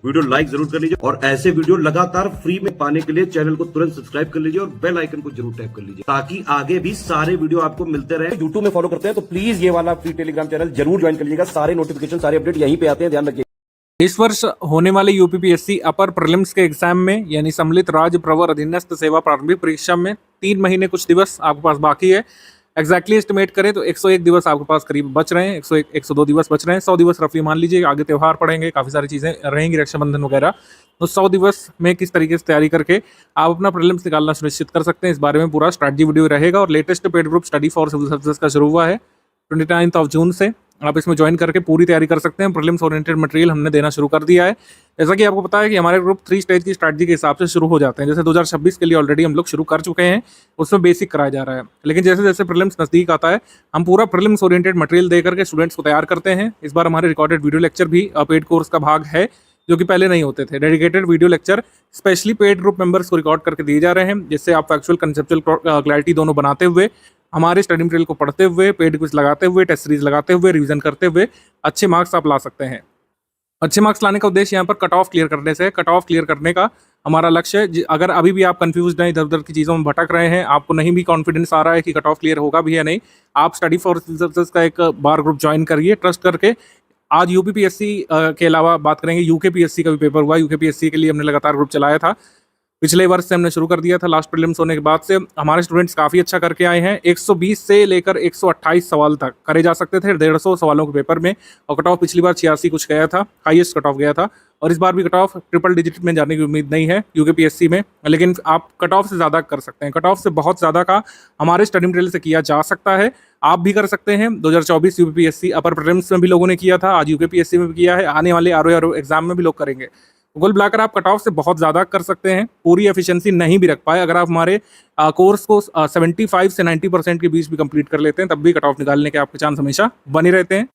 Video like जरूर कर लीजिए और ऐसे वीडियो लगातार फ्री में पाने के लिए चैनल को तुरंत सब्सक्राइब कर लीजिए और बेल आइकन को जरूर टैप कर लीजिए ताकि आगे भी सारे वीडियो आपको मिलते रहे। यूट्यूब में फॉलो करते हैं तो प्लीज ये वाला फ्री टेलीग्राम चैनल जरूर ज्वाइन कर लीजिएगा। सारे नोटिफिकेशन सारे अपडेट यहीं पे आते हैं, ध्यान रखिए। इस वर्ष होने वाले यूपीपीएससी अपर प्रीलिम्स के एग्जाम में यानी सम्मिलित राज्य प्रवर अधीनस्थ सेवा प्रारंभिक परीक्षा में 3 महीने कुछ दिवस आपके पास बाकी है। एग्जैक्टली एस्टिमेट करें तो 101 दिवस आपके पास करीब बच रहे हैं, 101 102 दिवस बच रहे हैं। 100 दिवस रफली मान लीजिए, आगे त्यौहार पड़ेंगे, काफ़ी सारी चीज़ें रहेंगी, रक्षाबंधन वगैरह। तो 100 दिवस में किस तरीके से तैयारी करके आप अपना प्रीलिम्स निकालना सुनिश्चित कर सकते हैं, इस बारे में पूरा स्ट्रैटेजी वीडियो रहेगा। और latest paid group study for civil services का शुरू हुआ है 29 जून से। आप इसमें ज्वाइन करके पूरी तैयारी कर सकते हैं। प्रीलिम्स ओरिएंटेड मटेरियल हमने देना शुरू कर दिया है। जैसा कि आपको पता है कि हमारे ग्रुप 3 स्टेज की स्ट्रैटेजी के हिसाब से शुरू हो जाते हैं। जैसे 2026 के लिए ऑलरेडी हम लोग शुरू कर चुके हैं, उसमें बेसिक कराया जा रहा है। लेकिन जैसे जैसे प्रीलिम्स नज़दीक आता है, हम पूरा प्रीलिम्स ओरिएंटेड मटेरियल दे करके स्टूडेंट्स को तैयार करते हैं। इस बार हमारे रिकॉर्डेड वीडियो लेक्चर भी पेड कोर्स का भाग है, जो कि पहले नहीं होते थे। Dedicated video lecture specially paid group members को रिकॉर्ड करके दिए जा रहे हैं, जिससे आप फैक्चुअल कंसेप्चुअल क्लैरिटी दोनों बनाते हुए, हमारे स्टडी मटेरियल को पढ़ते हुए, पेड क्विज लगाते हुए, टेस्ट सीरीज लगाते हुए, रिवीजन करते हुए अच्छे मार्क्स आप ला सकते हैं। अच्छे मार्क्स लाने का उद्देश्य यहाँ पर कट ऑफ क्लियर करने से है। कट ऑफ क्लियर करने का हमारा लक्ष्य है। अगर अभी भी आप कंफ्यूज हैं, इधर उधर की चीज़ों में भटक रहे हैं, आपको नहीं भी कॉन्फिडेंस आ रहा है कि कट ऑफ क्लियर होगा भी या नहीं, आप स्टडी फॉर सिविल सर्विसेज का एक बार ग्रुप ज्वाइन करिए ट्रस्ट करके। आज यूपीपीएससी के अलावा बात करेंगे, यूकेपीएससी का भी पेपर हुआ। यूकेपीएससी के लिए हमने लगातार ग्रुप चलाया था, पिछले वर्ष से हमने शुरू कर दिया था। लास्ट प्रीलिम्स होने के बाद से हमारे स्टूडेंट्स काफ़ी अच्छा करके आए हैं। 120 से लेकर 128 सवाल तक करे जा सकते थे 150 सवालों के पेपर में, और कट ऑफ पिछली बार 86 कुछ गया था, हाईएस्ट कट ऑफ गया था। और इस बार भी कट ऑफ ट्रिपल डिजिट में जाने की उम्मीद नहीं है यूकेपीएससी में, लेकिन आप कट ऑफ से ज़्यादा कर सकते हैं। कट ऑफ से बहुत ज़्यादा का हमारे स्टडी मटेरियल से किया जा सकता है, आप भी कर सकते हैं। 2024 यूपीपीएससी अपर प्रीलिम्स में भी लोगों ने किया था, आज यूकेपीएससी में भी किया है, आने वाले आरओ एग्जाम में भी लोग करेंगे। कुल मिलाकर आप कट ऑफ से बहुत ज़्यादा कर सकते हैं। पूरी एफिशिएंसी नहीं भी रख पाए, अगर आप हमारे कोर्स को 75 से 90% के बीच भी कंप्लीट कर लेते हैं, तब भी कट ऑफ निकालने के आपके चांस हमेशा बने रहते हैं।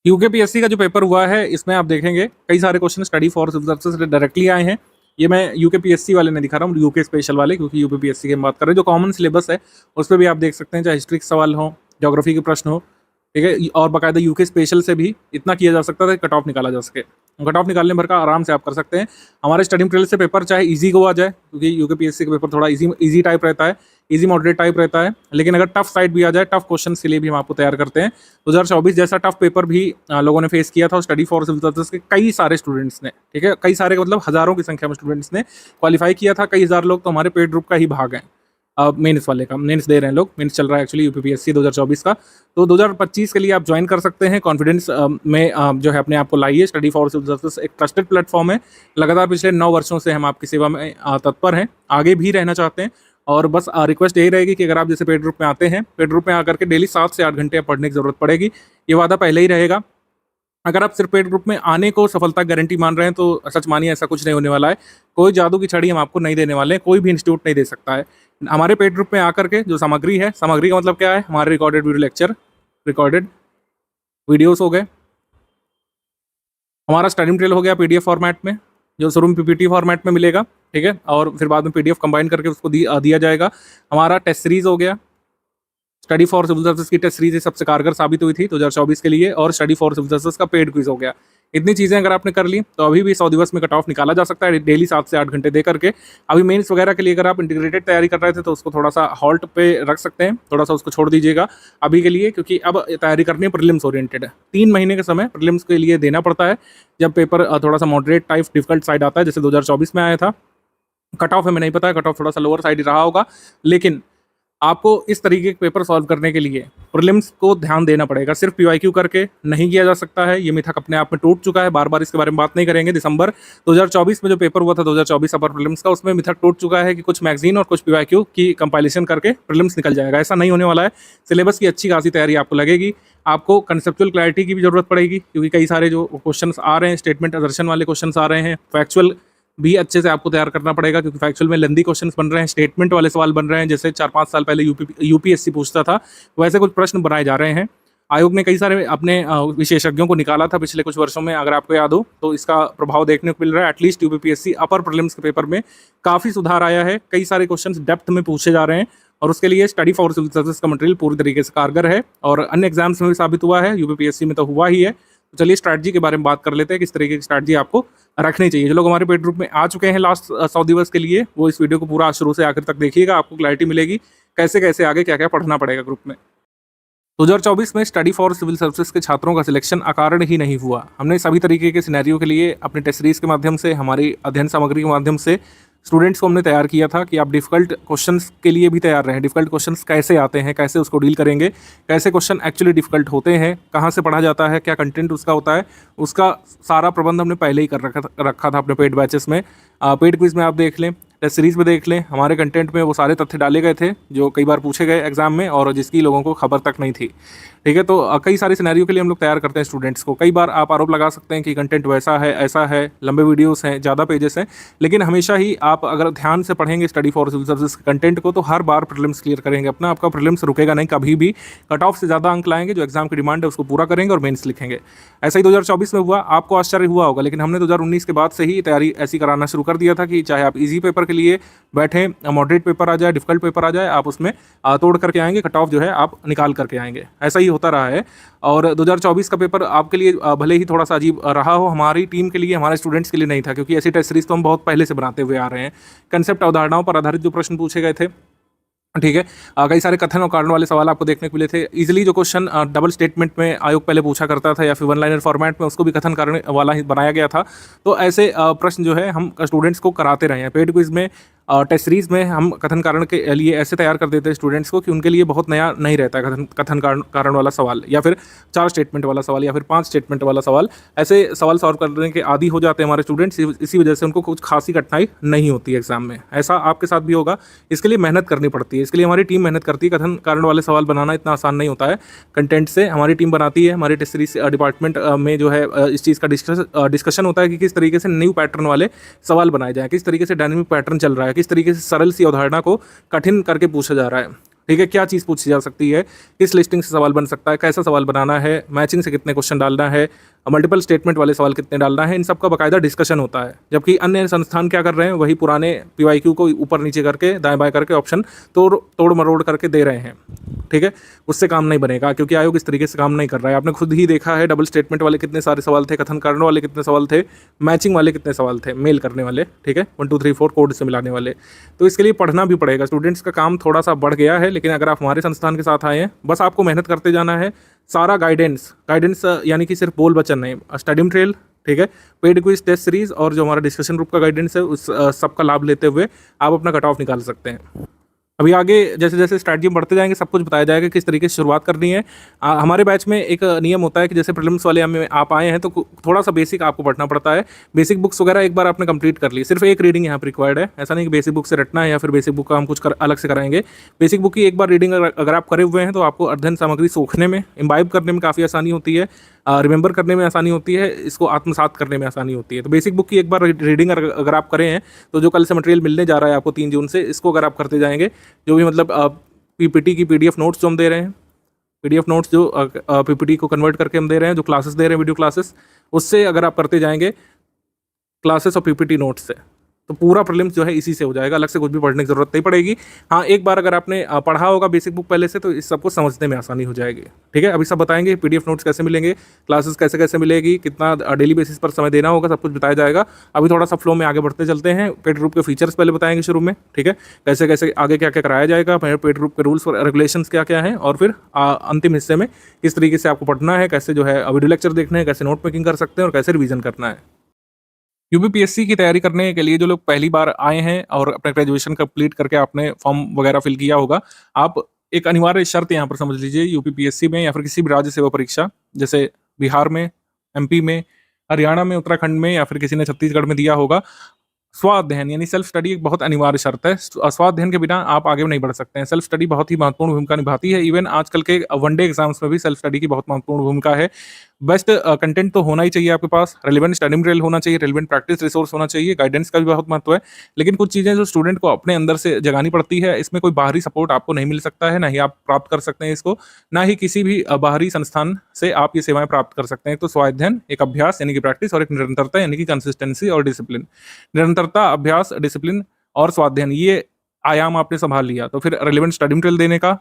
यूकेपीएससी का जो पेपर हुआ है, इसमें आप देखेंगे कई सारे question study for civil services से डायरेक्टली आए हैं। ये मैं यूकेपीएससी वाले नहीं दिखा रहा हूँ, यूके स्पेशल वाले, क्योंकि यूपीपीएससी की हम बात कर रहे हैं। जो कॉमन सिलेबस है उस पर भी आप देख सकते हैं, चाहे हिस्ट्री के सवाल हो, ज्योग्राफी के प्रश्न हो, ठीक है, और बाकायदा यूके स्पेशल से भी इतना किया जा सकता था कि कट ऑफ निकाला जा सके। कट ऑफ निकालने भर का आराम से आप कर सकते हैं। हमारे स्टडी मटेरियल से पेपर चाहे इजी को आ जाए, क्योंकि यूकेपीएससी का पेपर थोड़ा इजी टाइप रहता है, इजी मॉडरेट टाइप रहता है, लेकिन अगर टफ साइड भी आ जाए, टफ क्वेश्चन के लिए भी हम आपको तैयार करते हैं। 2024 जैसा टफ पेपर भी लोगों ने फेस किया था स्टडी फॉर सिविल सर्विसेज के कई सारे स्टूडेंट्स ने, ठीक है, कई सारे मतलब हज़ारों की संख्या में स्टूडेंट्स ने क्वालिफाई किया था। कई हज़ार लोग तो हमारे पेड ग्रुप का ही भाग हैं। मेंस वाले का मेंस दे रहे हैं लोग, मेंस चल रहा है एक्चुअली यूपीपीएससी 2024 का। तो 2025 के लिए आप ज्वाइन कर सकते हैं। कॉन्फिडेंस में जो है अपने आप को लाइए। स्टडी फॉर सिविल सर्विसेज एक ट्रस्टेड प्लेटफॉर्म है। लगातार पिछले 9 वर्षों से हम आपकी सेवा में तत्पर हैं, आगे भी रहना चाहते हैं। और बस रिक्वेस्ट यही रहेगी कि अगर आप जैसे पेड ग्रुप में आते हैं, पेड ग्रुप में आकर के डेली 7 से 8 घंटे पढ़ने की जरूरत पड़ेगी। ये वादा पहले ही रहेगा। अगर आप सिर्फ पेड ग्रुप में आने को सफलता गारंटी मान रहे हैं, तो सच मानिए ऐसा कुछ नहीं होने वाला है। कोई जादू की छड़ी हम आपको नहीं देने वाले हैं, कोई भी इंस्टीट्यूट नहीं दे सकता है। हमारे पेड ग्रुप में आकर के जो सामग्री है, सामग्री का मतलब क्या है, हमारे recorded video lecture, recorded videos हो गए, हमारा स्टडी मटेरियल हो गया पीडीएफ फॉर्मेट में, जो शुरू में पीपीटी फॉर्मेट में मिलेगा, ठीक है, और फिर बाद में पीडीएफ कंबाइन करके उसको दिया जाएगा। हमारा टेस्ट सीरीज हो गया, स्टडी फॉर सिविल सर्विसेज की टेस्ट सीरीज सबसे कारगर साबित हुई थी 2024 के लिए, और स्टडी फॉर सिविल सर्विसेज का पेड क्विज हो गया। इतनी चीज़ें अगर आपने कर ली तो अभी भी 100 दिवस में कट ऑफ निकाला जा सकता है, डेली 7 से 8 घंटे दे करके। अभी मेंस वगैरह के लिए अगर आप इंटीग्रेटेड तैयारी कर रहे थे तो उसको थोड़ा सा हॉल्ट पे रख सकते हैं, थोड़ा सा उसको छोड़ दीजिएगा अभी के लिए, क्योंकि अब तैयारी करनी है प्रीलिम्स ओरिएंटेड। 3 महीने का समय प्रीलिम्स के लिए देना पड़ता है, जब पेपर थोड़ा सा मॉडरेट टाइप डिफिकल्ट साइड आता है, जैसे 2024 में आया था। कट ऑफ हमें नहीं पता है, कट ऑफ थोड़ा सा लोअर साइड ही रहा होगा, लेकिन आपको इस तरीके के पेपर सॉल्व करने के लिए प्रीलिम्स को ध्यान देना पड़ेगा। सिर्फ पीवाईक्यू करके नहीं किया जा सकता है, ये मिथक अपने आप में टूट चुका है। बार बार इसके बारे में बात नहीं करेंगे। दिसंबर 2024 में जो पेपर हुआ था 2024 अपर प्रीलिम्स का, उसमें मिथक टूट चुका है कि कुछ मैगजीन और कुछ पीवाईक्यू की कंपाइलेशन करके प्रीलिम्स निकल जाएगा। ऐसा नहीं होने वाला है। सिलेबस की अच्छी खासी तैयारी आपको लगेगी। आपको कंसेप्चुअल क्लैरिटी की भी जरूरत पड़ेगी, क्योंकि कई सारे जो क्वेश्चन आ रहे हैं, स्टेटमेंट असर्शन वाले क्वेश्चन आ रहे हैं, फैक्चुअल भी अच्छे से आपको तैयार करना पड़ेगा, क्योंकि फैक्चुअल में लेंदी क्वेश्चंस बन रहे हैं, स्टेटमेंट वाले सवाल बन रहे हैं, जैसे 4-5 साल पहले यूपीएससी पूछता था, वैसे कुछ प्रश्न बनाए जा रहे हैं। आयोग ने कई सारे अपने विशेषज्ञों को निकाला था पिछले कुछ वर्षों में, अगर आपको याद हो तो इसका प्रभाव देखने को मिल रहा है। एटलीस्ट यूपीपीएससी अपर प्रीलिम्स के पेपर में काफ़ी सुधार आया है। कई सारे क्वेश्चंस डेप्थ में पूछे जा रहे हैं, और उसके लिए स्टडी फॉर सिविल सर्विसेज का मटेरियल पूरी तरीके से कारगर है, और अन्य एग्जाम्स में भी साबित हुआ है, यूपीपीएससी में तो हुआ ही है। तो चलिए स्ट्रैटेजी के बारे में बात कर लेते हैं, किस तरीके की स्ट्रैटेजी आपको रखनी चाहिए। जो लोग हमारे पेड ग्रुप में आ चुके हैं लास्ट 100 दिवस के लिए, वो इस वीडियो को पूरा शुरू से आखिर तक देखिएगा, आपको क्लैरिटी मिलेगी कैसे कैसे आगे क्या क्या पढ़ना पड़ेगा ग्रुप में। 2024 में स्टडी फॉर सिविल सर्विसेज के छात्रों का सिलेक्शन अकारण ही नहीं हुआ। हमने सभी तरीके के सिनेरियो के लिए अपने टेस्ट सीरीज के माध्यम से, हमारी अध्ययन सामग्री के माध्यम से स्टूडेंट्स को हमने तैयार किया था कि आप डिफिकल्ट क्वेश्चंस के लिए भी तैयार रहें। डिफिकल्ट क्वेश्चंस कैसे आते हैं, कैसे उसको डील करेंगे, कैसे क्वेश्चन एक्चुअली डिफिकल्ट होते हैं, कहाँ से पढ़ा जाता है, क्या कंटेंट उसका होता है, उसका सारा प्रबंध हमने पहले ही कर रखा था अपने पेड बैचेस में। पेड क्विज में आप देख लें, टेस्ट सीरीज में देख लें, हमारे कंटेंट में वो सारे तथ्य डाले गए थे जो कई बार पूछे गए एग्जाम में और जिसकी लोगों को खबर तक नहीं थी। ठीक है, तो कई सारे सिनेरियो के लिए हम लोग तैयार करते हैं स्टूडेंट्स को। कई बार आप आरोप लगा सकते हैं कि कंटेंट वैसा है, ऐसा है, लंबे वीडियोस हैं, ज़्यादा पेजेस हैं, लेकिन हमेशा ही आप अगर ध्यान से पढ़ेंगे study for civil services content को तो हर बार प्रीलिम्स क्लियर करेंगे अपना। आपका प्रीलिम्स रुकेगा नहीं कभी भी, कट ऑफ से ज़्यादा अंक लाएंगे, जो एग्जाम की डिमांड है उसको पूरा करेंगे और मेंस लिखेंगे। ऐसा ही 2024 में हुआ, आपको आश्चर्य हुआ होगा, लेकिन हमने 2019 के बाद से ही तैयारी ऐसी कराना शुरू कर दिया था कि चाहे आप ईजी पेपर के लिए बैठें, मॉडरेट पेपर आ जाए, डिफिकल्ट पेपर आ जाए, आप उसमें तोड़ करके आएंगे, कट ऑफ जो है आप निकाल करके आएंगे। ऐसा ही होता रहा है और 2024 का पेपर आपके लिए भले ही थोड़ा सा अजीब रहा हो, हमारी टीम के लिए, हमारे स्टूडेंट्स के लिए नहीं था, क्योंकि ऐसी टेस्ट सीरीज तो हम बहुत पहले से बनाते हुए आ रहे हैं। कंसेप्ट अवधारणाओं पर आधारित जो प्रश्न पूछे गए थे, ठीक है, कई सारे कथन और कारण वाले सवाल आपको देखने को मिले थे। इजीली जो क्वेश्चन डबल स्टेटमेंट में आयोग पहले पूछा करता था या फिर वन लाइनर फॉर्मेट में, उसको भी कथन कारण वाला ही बनाया गया था। तो ऐसे प्रश्न जो है हम स्टूडेंट्स को कराते रहे हैं। पेड क्विज में, टेस्ट सीरीज में हम कथन कारण के लिए ऐसे तैयार कर देते हैं स्टूडेंट्स को कि उनके लिए बहुत नया नहीं रहता है कथन कारण वाला सवाल, या फिर 4 स्टेटमेंट वाला सवाल, या फिर 5 स्टेटमेंट वाला सवाल। ऐसे सवाल सॉल्व करने के आदी हो जाते हैं हमारे स्टूडेंट्स, इसी वजह से उनको कुछ खासी कठिनाई नहीं होती है एग्जाम में। ऐसा आपके साथ भी होगा, इसके लिए मेहनत करनी पड़ती है, इसके लिए हमारी टीम मेहनत करती है। कथन कारण वाले सवाल बनाना इतना आसान नहीं होता है, कंटेंट से हमारी टीम बनाती है। हमारे टेस्ट सीरीज डिपार्टमेंट में जो है इस चीज़ का डिस्कशन होता है कि किस तरीके से न्यू पैटर्न वाले सवाल बनाए जाएँ, किस तरीके से डायनेमिक पैटर्न चल रहा है, किस तरीके से सरल सी अवधारणा को कठिन करके पूछा जा रहा है। ठीक है, क्या चीज़ पूछी जा सकती है, किस लिस्टिंग से सवाल बन सकता है, कैसा सवाल बनाना है, मैचिंग से कितने क्वेश्चन डालना है, मल्टीपल स्टेटमेंट वाले सवाल कितने डालना है, इन सब का बाकायदा डिस्कशन होता है। जबकि अन्य संस्थान क्या कर रहे हैं, वही पुराने PYQ को ऊपर नीचे करके, दाएं बाएं करके ऑप्शन तोड़ मरोड़ करके दे रहे हैं। ठीक है, उससे काम नहीं बनेगा, क्योंकि आयोग इस तरीके से काम नहीं कर रहा है। आपने खुद ही देखा है डबल स्टेटमेंट वाले कितने सारे सवाल थे, कथन कारण वाले कितने सवाल थे, मैचिंग वाले कितने सवाल थे, मेल करने वाले, ठीक है, 1 2 3 4 कोड से मिलाने वाले। तो इसके लिए पढ़ना भी पड़ेगा। स्टूडेंट्स का काम थोड़ा सा बढ़ गया है, लेकिन अगर आप हमारे संस्थान के साथ आए हैं, बस आपको मेहनत करते जाना है। सारा गाइडेंस यानी कि सिर्फ बोल वचन नहीं, स्टडी मटेरियल, ठीक है, पेड क्विज, टेस्ट सीरीज और जो हमारा डिस्कशन ग्रुप का गाइडेंस है, उस सबका लाभ लेते हुए आप अपना कट ऑफ निकाल सकते हैं। अभी आगे जैसे जैसे स्ट्रैटेजी में बढ़ते जाएंगे, सब कुछ बताया जाएगा किस तरीके से शुरुआत करनी है। हमारे बैच में एक नियम होता है कि जैसे प्रीलिम्स वाले में आप आए हैं तो थोड़ा सा बेसिक आपको पढ़ना पड़ता है। बेसिक बुक्स वगैरह एक बार आपने कंप्लीट कर ली, सिर्फ एक रीडिंग यहाँ पर रिक्वायर्ड है। ऐसा नहीं कि बेसिक बुक से रटना है या फिर बेसिक बुक का हम कुछ अलग से कराएंगे। बेसिक बुक की एक बार रीडिंग अगर आप करे हुए हैं तो आपको अध्ययन सामग्री सोखने में, इम्बाइब करने में काफ़ी आसानी होती है, रिमेंबर करने में आसानी होती है, इसको आत्मसात करने में आसानी होती है। तो बेसिक बुक की एक बार रीडिंग अगर आप करें हैं तो जो कल से मटेरियल मिलने जा रहा है आपको 3 जून से, इसको अगर आप करते जाएंगे, जो भी मतलब PPT की PDF नोट्स जो हम दे रहे हैं, PDF नोट्स जो PPT को कन्वर्ट करके हम दे रहे हैं, जो क्लासेस दे रहे हैं वीडियो क्लासेस, उससे अगर आप करते जाएंगे क्लासेस और PPT नोट्स से, तो पूरा प्रीलिम्स जो है इसी से हो जाएगा, अलग से कुछ भी पढ़ने की जरूरत नहीं पड़ेगी। हाँ, एक बार अगर आपने पढ़ा होगा बेसिक बुक पहले से तो इस सबको समझने में आसानी हो जाएगी। ठीक है, अभी सब बताएंगे PDF नोट्स कैसे मिलेंगे, क्लासेस कैसे कैसे मिलेगी, कितना डेली बेसिस पर समय देना होगा, सब कुछ बताया जाएगा। अभी थोड़ा सा फ्लो में आगे बढ़ते चलते हैं। पेड ग्रुप के फीचर्स पहले बताएंगे शुरू में, ठीक है, कैसे कैसे आगे क्या क्या कराया जाएगा, पेड ग्रुप के रूल्स और रेगुलेशंस क्या क्या हैं, और फिर अंतिम हिस्से में किस तरीके से आपको पढ़ना है, कैसे जो है वीडियो लेक्चर देखने हैं, कैसे नोट मेकिंग कर सकते हैं और कैसे रिवीजन करना है। UPPSC की तैयारी करने के लिए जो लोग पहली बार आए हैं और अपना ग्रेजुएशन कंप्लीट करके आपने फॉर्म वगैरह फिल किया होगा, आप एक अनिवार्य शर्त यहाँ पर समझ लीजिए, UPPSC में या फिर किसी भी राज्य सेवा परीक्षा, जैसे बिहार में, MP में, हरियाणा में, उत्तराखंड में, या फिर किसी ने छत्तीसगढ़ में दिया होगा, स्वाध्ययन यानी सेल्फ स्टडी एक बहुत अनिवार्य शर्त है। स्वाध्ययन के बिना आप आगे नहीं बढ़ सकते हैं। सेल्फ स्टडी बहुत ही महत्वपूर्ण भूमिका निभाती है। इवन आजकल के वनडे एग्जाम्स में भी सेल्फ स्टडी की बहुत महत्वपूर्ण भूमिका है। बेस्ट कंटेंट तो होना ही चाहिए आपके पास, रेलिवेंट स्टडी मटेरियल होना चाहिए, रेलिवेंट प्रैक्टिस रिसोर्स होना चाहिए, गाइडेंस का भी बहुत महत्व है। लेकिन कुछ चीज़ें जो स्टूडेंट को अपने अंदर से जगानी पड़ती है, इसमें कोई बाहरी सपोर्ट आपको नहीं मिल सकता है, ना ही आप प्राप्त कर सकते हैं इसको, ना ही किसी भी बाहरी संस्थान से आप ये सेवाएं प्राप्त कर सकते हैं। तो स्वाध्ययन एक अभ्यास यानी कि प्रैक्टिस, और एक निरंतरता यानी कि कंसिस्टेंसी और डिसिप्लिन। निरंतरता, अभ्यास, डिसिप्लिन और स्वाध्ययन, ये आयाम आपने संभाल लिया तो फिर रेलिवेंट स्टडी मटेरियल देने का,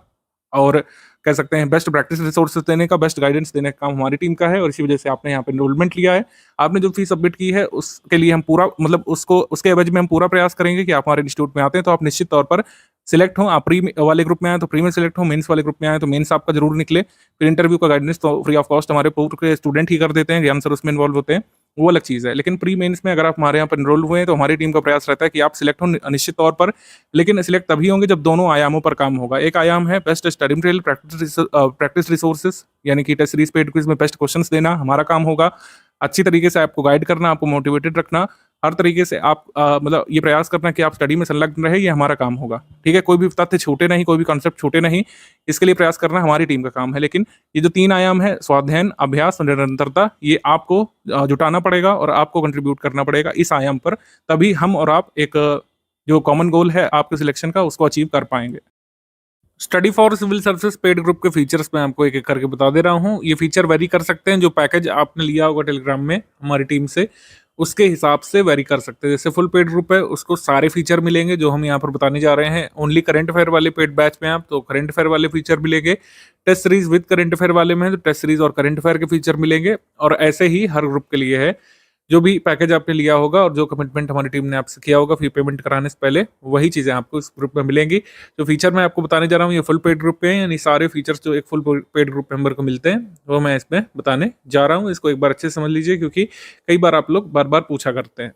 और कह सकते हैं बेस्ट प्रैक्टिस रिसोर्सेज देने का, बेस्ट गाइडेंस देने का काम हमारी टीम का है और इसी वजह से आपने यहाँ पे एनरोलमेंट लिया है। आपने जो फीस सबमिट की है उसके लिए हम पूरा मतलब उसको उसके एवज में हम पूरा प्रयास करेंगे कि आप हमारे इंस्टीट्यूट में आते हैं तो आप निश्चित तौर पर सिलेक्ट हों। आप प्री वाले ग्रुप में आए तो प्री में सिलेक्ट हो, मेंस वाले ग्रुप में आए तो मेंस आपका जरूर निकले। फिर इंटरव्यू का गाइडेंस तो फ्री ऑफ कॉस्ट हमारे पूर्व के स्टूडेंट ही कर देते हैं, ज्ञान सर उसमें इन्वॉल्व होते हैं, वो अलग चीज़ है। लेकिन प्री मेंस में अगर आप हमारे यहाँ पर एनरोल हुए हैं तो हमारी टीम का प्रयास रहता है कि आप सिलेक्ट हो निश्चित तौर पर, लेकिन सिलेक्ट तभी होंगे जब दोनों आयामों पर काम होगा। एक आयाम है best study material practice resources, यानी कि टेस्ट सीरीज पेड क्विज में बेस्ट क्वेश्चंस देना हमारा काम होगा। अच्छी तरीके से आपको गाइड करना, आपको मोटिवेटेड रखना, हर तरीके से आप मतलब ये प्रयास करना कि आप स्टडी में संलग्न रहे, ये हमारा काम होगा। ठीक है, कोई भी तथ्य छूटे नहीं, कोई भी कॉन्सेप्ट छूटे नहीं, इसके लिए प्रयास करना हमारी टीम का काम है। लेकिन ये जो 3 आयाम है, स्वाध्ययन, अभ्यास और निरंतरता, ये आपको जुटाना पड़ेगा और आपको कंट्रीब्यूट करना पड़ेगा इस आयाम पर, तभी हम और आप एक जो कॉमन गोल है आपके सिलेक्शन का उसको अचीव कर पाएंगे। Study for civil services paid group के फीचर्स मैं आपको एक एक करके बता दे रहा हूँ। ये फीचर वेरी कर सकते हैं, जो पैकेज आपने लिया होगा टेलीग्राम में हमारी टीम से उसके हिसाब से वेरी कर सकते हैं। जैसे फुल पेड ग्रुप है उसको सारे फीचर मिलेंगे जो हम यहाँ पर बताने जा रहे हैं। ओनली करंट अफेयर वाले पेड बैच में आप तो करंट अफेयर वाले फीचर मिलेंगे। Test series with current affair वाले में है तो टेस्ट सीरीज और करंट अफेयर के फीचर मिलेंगे, और ऐसे ही हर ग्रुप के लिए है। जो भी पैकेज आपने लिया होगा और जो कमिटमेंट हमारी टीम ने आपसे किया होगा फी पेमेंट कराने से पहले, वही चीज़ें आपको इस ग्रुप में मिलेंगी। जो फीचर मैं आपको बताने जा रहा हूँ ये फुल पेड ग्रुप पे हैं, यानी सारे फीचर्स जो एक फुल पेड ग्रुप मेंबर को मिलते हैं वो मैं इसमें बताने जा रहा हूँ। इसको एक बार अच्छे से समझ लीजिए क्योंकि कई बार आप लोग बार बार पूछा करते हैं।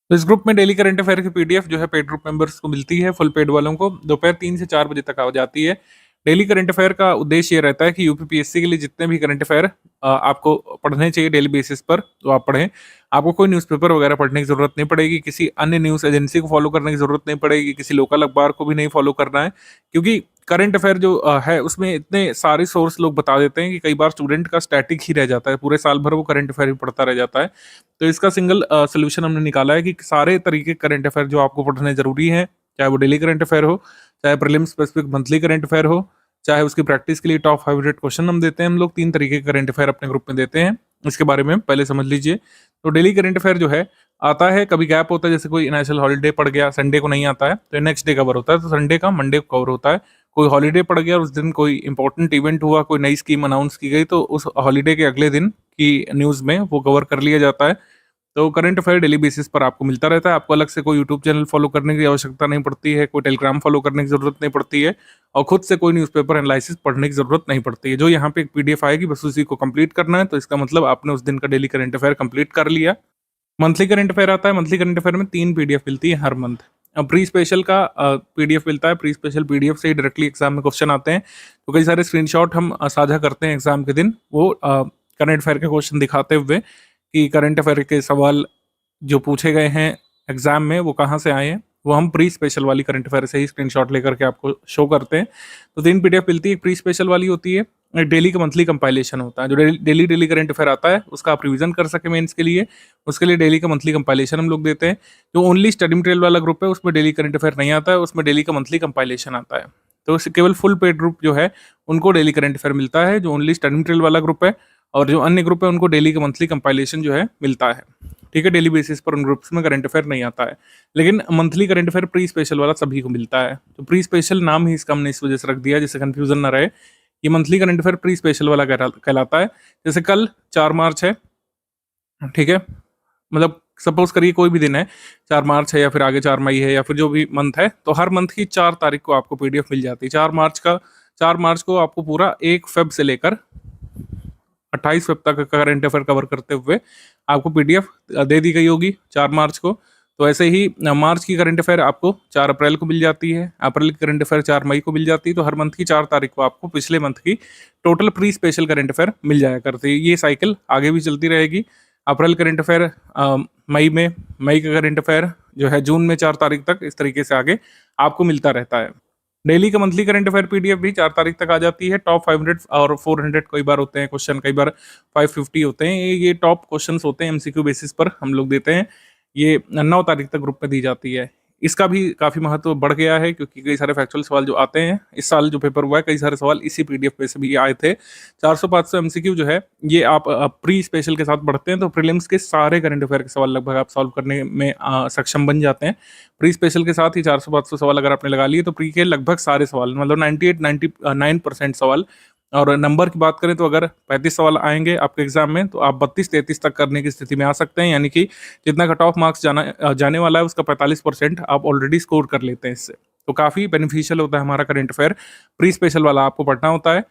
तो इस ग्रुप में डेली करंट अफेयर की पीडीएफ जो है पेड ग्रुप मेंबर्स को मिलती है। फुल पेड वालों को दोपहर 3 से 4 बजे तक आ जाती है। डेली करंट अफेयर का उद्देश्य ये रहता है कि यूपीपीएससी के लिए जितने भी करंट अफेयर आपको पढ़ने चाहिए डेली बेसिस पर तो आप पढ़ें। आपको कोई न्यूज़पेपर वगैरह पढ़ने की जरूरत नहीं पड़ेगी, किसी अन्य न्यूज़ एजेंसी को फॉलो करने की जरूरत नहीं पड़ेगी, किसी लोकल अखबार को भी नहीं फॉलो करना है, क्योंकि करंट अफेयर जो है उसमें इतने सारे सोर्स लोग बता देते हैं कि कई बार स्टूडेंट का स्टैटिक ही रह जाता है, पूरे साल भर वो करंट अफेयर ही पढ़ता रह जाता है। तो इसका सिंगल सोल्यूशन हमने निकाला है कि सारे तरीके करंट अफेयर जो आपको पढ़ने जरूरी है, चाहे वो डेली करंट अफेयर हो, चाहे prelim specific monthly current affair हो, चाहे उसकी प्रैक्टिस के लिए टॉप 500 क्वेश्चन हम देते हैं। हम लोग 3 तरीके के करंट अफेयर अपने ग्रुप में देते हैं, इसके बारे में पहले समझ लीजिए। तो डेली करंट अफेयर जो है आता है, कभी गैप होता है, जैसे कोई नेशनल हॉलीडे पड़ गया, संडे को नहीं आता है तो नेक्स्ट डे कवर होता है, तो संडे का मंडे को कवर होता है। कोई हॉलीडे पड़ गया और उस दिन कोई इंपॉर्टेंट इवेंट हुआ, कोई नई स्कीम अनाउंस की गई, तो उस हॉलीडे के अगले दिन की न्यूज़ में वो कवर कर लिया जाता है। तो करंट अफेयर डेली बेसिस पर आपको मिलता रहता है। आपको अलग से कोई यूट्यूब चैनल फॉलो करने की आवश्यकता नहीं पड़ती है, कोई टेलीग्राम फॉलो करने की जरूरत नहीं पड़ती है, और खुद से कोई न्यूज़पेपर एनालिसिस पढ़ने की जरूरत नहीं पड़ती है। जो यहाँ पे एक पीडीएफ आएगी बस उसी को कंप्लीट करना है, तो इसका मतलब आपने उस दिन का डेली करंट अफेयर कंप्लीट कर लिया। मंथली करंट अफेयर आता है। मंथली करंट अफेयर में 3 पीडीएफ मिलती है हर मंथ। अब प्री स्पेशल का पीडीएफ मिलता है। प्री स्पेशल पीडीएफ से ही डायरेक्टली एग्जाम में क्वेश्चन आते हैं, तो कई सारे स्क्रीनशॉट हम साझा करते हैं एग्जाम के दिन, वो करंट अफेयर के क्वेश्चन दिखाते हुए कि करंट अफेयर के सवाल जो पूछे गए हैं एग्जाम में वो कहाँ से आए हैं, वो हम प्री स्पेशल वाली करंट अफेयर से ही स्क्रीनशॉट लेकर के आपको शो करते हैं। तो 3 पीडीएफ मिलती है। एक प्री स्पेशल वाली होती है, एक डेली का मंथली कंपाइलेशन होता है। जो डेली करंट अफेयर आता है उसका आप रिवीजन कर सके मेंस के लिए, उसके लिए डेली का मंथली कंपाइलेशन हम लोग देते हैं। जो ओनली स्टडी मटेरियल वाला ग्रुप है उसमें डेली करंट अफेयर नहीं आता है, उसमें डेली का मंथली कंपाइलेशन आता है। तो केवल फुल पेड ग्रुप जो है उनको डेली करंट अफेयर मिलता है, जो ओनली स्टडी मटेरियल वाला ग्रुप है, और जो अन्य ग्रुप है उनको डेली का मंथली कंपाइलेशन जो है मिलता है। ठीक है, डेली बेसिस पर उन ग्रुप्स में करंट अफेयर नहीं आता है, लेकिन monthly current affair pre special वाला सभी को मिलता है। तो प्री स्पेशल नाम ही इसका हमने इस वजह से रख दिया जिससे कंफ्यूजन ना रहे। ये monthly current affair pre special वाला कहलाता है। जैसे कल 4 मार्च है, ठीक है, मतलब सपोज करिए कोई भी दिन है, 4 मार्च है या फिर आगे 4 मई है या फिर जो भी मंथ है, तो हर मंथ की 4 तारीख को आपको पीडीएफ मिल जाती है। 4 मार्च को आपको पूरा 1 फेब से लेकर 28 फेब तक का करंट अफेयर कवर करते हुए आपको पीडीएफ दे दी गई होगी 4 मार्च को। तो ऐसे ही मार्च की करंट अफेयर आपको 4 अप्रैल को मिल जाती है, अप्रैल की करंट अफेयर 4 मई को मिल जाती है। तो हर मंथ की 4 तारीख को आपको पिछले मंथ की total pre special current affair मिल जाया करती है। ये साइकिल आगे भी चलती रहेगी। अप्रैल करंट अफेयर मई में, मई का करंट अफेयर जो है जून में 4 तारीख तक, इस तरीके से आगे आपको मिलता रहता है। डेली का मंथली करंट अफेयर पीडीएफ भी 4 तारीख तक आ जाती है। टॉप 500 और 400 कई बार होते हैं क्वेश्चन, कई बार 550 होते हैं। ये टॉप क्वेश्चंस होते हैं, एमसीक्यू बेसिस पर हम लोग देते हैं। ये 9 तारीख तक ग्रुप में दी जाती है। इसका भी काफ़ी महत्व बढ़ गया है, क्योंकि कई सारे फैक्चुअल सवाल जो आते हैं, इस साल जो पेपर हुआ है कई सारे सवाल इसी पीडीएफ पे से भी आए थे। 400-500 एमसीक्यू जो है ये आप प्री स्पेशल के साथ पढ़ते हैं तो प्रीलिम्स के सारे करंट अफेयर के सवाल लगभग आप सॉल्व करने में सक्षम बन जाते हैं। प्री स्पेशल के साथ ही 400-500 सवाल अगर आपने लगा लिए तो प्री के लगभग सारे सवाल, मतलब 98-99% सवाल। और नंबर की बात करें तो अगर 35 सवाल आएंगे आपके एग्जाम में तो आप 32-33 तक करने की स्थिति में आ सकते हैं, यानी कि जितना कट ऑफ मार्क्स जाने वाला है उसका 45% आप ऑलरेडी स्कोर कर लेते हैं इससे। तो काफ़ी बेनिफिशियल होता है हमारा करंट अफेयर। प्री स्पेशल वाला आपको पढ़ना होता है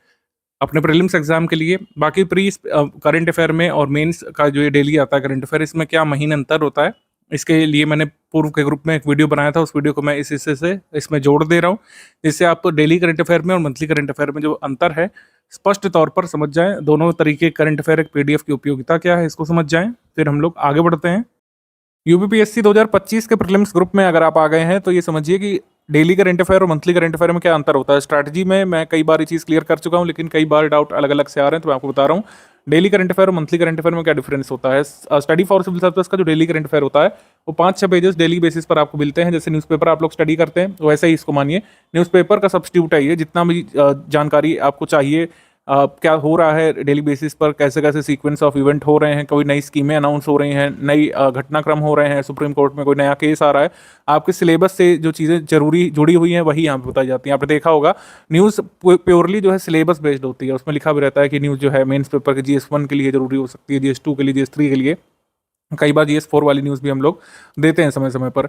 अपने प्रीलिम्स एग्जाम के लिए। बाकी प्री करंट अफेयर में और मेंस का जो ये डेली आता है करंट अफेयर, इसमें क्या महीने अंतर होता है, इसके लिए मैंने पूर्व के ग्रुप में एक वीडियो बनाया था, उस वीडियो को मैं इस हिस्से से इसमें जोड़ दे रहा हूँ, जिससे आप डेली करंट अफेयर में और मंथली करंट अफेयर में जो अंतर है स्पष्ट तौर पर समझ जाएं। दोनों तरीके करंट अफेयर एक पीडीएफ की उपयोगिता क्या है इसको समझ जाएं, फिर हम लोग आगे बढ़ते हैं। यूपीपीएससी 2025 के प्रीलिम्स ग्रुप में अगर आप आ गए हैं तो ये समझिए कि डेली करंट अफेयर और मंथली करंट अफेयर में क्या अंतर होता है। स्ट्रैटेजी में मैं कई बार ये चीज़ क्लियर कर चुका हूँ, लेकिन कई बार डाउट अलग अलग से आ रहे हैं तो मैं आपको बता रहा हूँ डेली करंट अफेयर और मंथली करंट अफेयर में क्या डिफरेंस होता है। स्टडी फॉर सिविल सर्विस का जो डेली करंट अफेयर होता है वो 5-6 पेजेस डेली बेसिस पर आपको मिलते हैं। जैसे न्यूज़पेपर आप लोग स्टडी करते हैं वैसे ही इसको मानिए, न्यूज़पेपर का सब्स्टिट्यूट है ये। जितना भी जानकारी आपको चाहिए क्या हो रहा है डेली बेसिस पर, कैसे कैसे सीक्वेंस ऑफ इवेंट हो रहे हैं, कोई नई स्कीमें अनाउंस हो रही हैं, नई घटनाक्रम हो रहे हैं, सुप्रीम कोर्ट में कोई नया केस आ रहा है, आपके सिलेबस से जो चीज़ें जरूरी जुड़ी हुई हैं वही यहाँ पे बताई जाती हैं। आपने देखा होगा न्यूज़ प्योरली जो है सिलेबस बेस्ड होती है, उसमें लिखा भी रहता है कि न्यूज़ जो है मेंस पेपर के GS1 के लिए जरूरी हो सकती है, GS2 के लिए, GS3 के लिए, कई बार GS4 वाली न्यूज़ भी हम लोग देते हैं समय समय पर।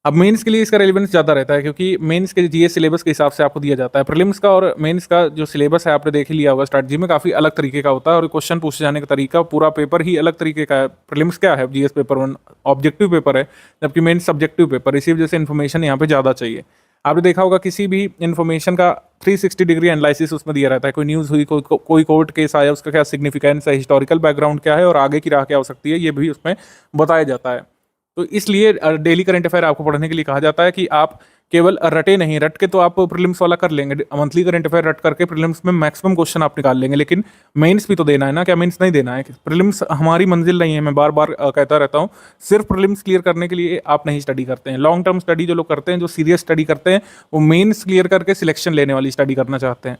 अब मेंस के लिए इसका रेलेवेंस ज़्यादा रहता है, क्योंकि मेंस के जीएस सिलेबस के हिसाब से आपको दिया जाता है। प्रीलिम्स का और मेंस का जो सिलेबस है आपने देख ही लिया होगा, स्ट्रैटेजी में काफ़ी अलग तरीके का होता है और क्वेश्चन पूछे जाने का तरीका, पूरा पेपर ही अलग तरीके का है। प्रीलिम्स क्या है, जीएस पेपर 1 ऑब्जेक्टिव पेपर है, जबकि मेंस सब्जेक्टिव पेपर, इसी वजह से इन्फॉर्मेशन यहाँ पे ज़्यादा चाहिए। आपने देखा होगा किसी भी इन्फॉर्मेशन का 360 डिग्री एनालिसिस उसमें दिया रहता है। कोई न्यूज़ हुई, कोई कोर्ट केस आया, उसका क्या सिग्निफिकेंस है, हिस्टोरिकल बैकग्राउंड क्या है और आगे की राह क्या हो सकती है, ये भी उसमें बताया जाता है। तो इसलिए डेली करंट अफेयर आपको पढ़ने के लिए कहा जाता है कि आप केवल रटे नहीं, रट के तो आप प्रीलिम्स वाला कर लेंगे, मंथली करंट अफेयर रट करके प्रीलिम्स में मैक्सिमम क्वेश्चन आप निकाल लेंगे, लेकिन मेंस भी तो देना है ना। क्या मेंस नहीं देना है? प्रीलिम्स हमारी मंजिल नहीं है, मैं बार बार कहता रहता हूँ। सिर्फ प्रीलिम्स क्लियर करने के लिए आप नहीं स्टडी करते हैं। लॉन्ग टर्म स्टडी जो लोग करते हैं, जो सीरियस स्टडी करते हैं, वो मेंस क्लियर करके सिलेक्शन लेने वाली स्टडी करना चाहते हैं।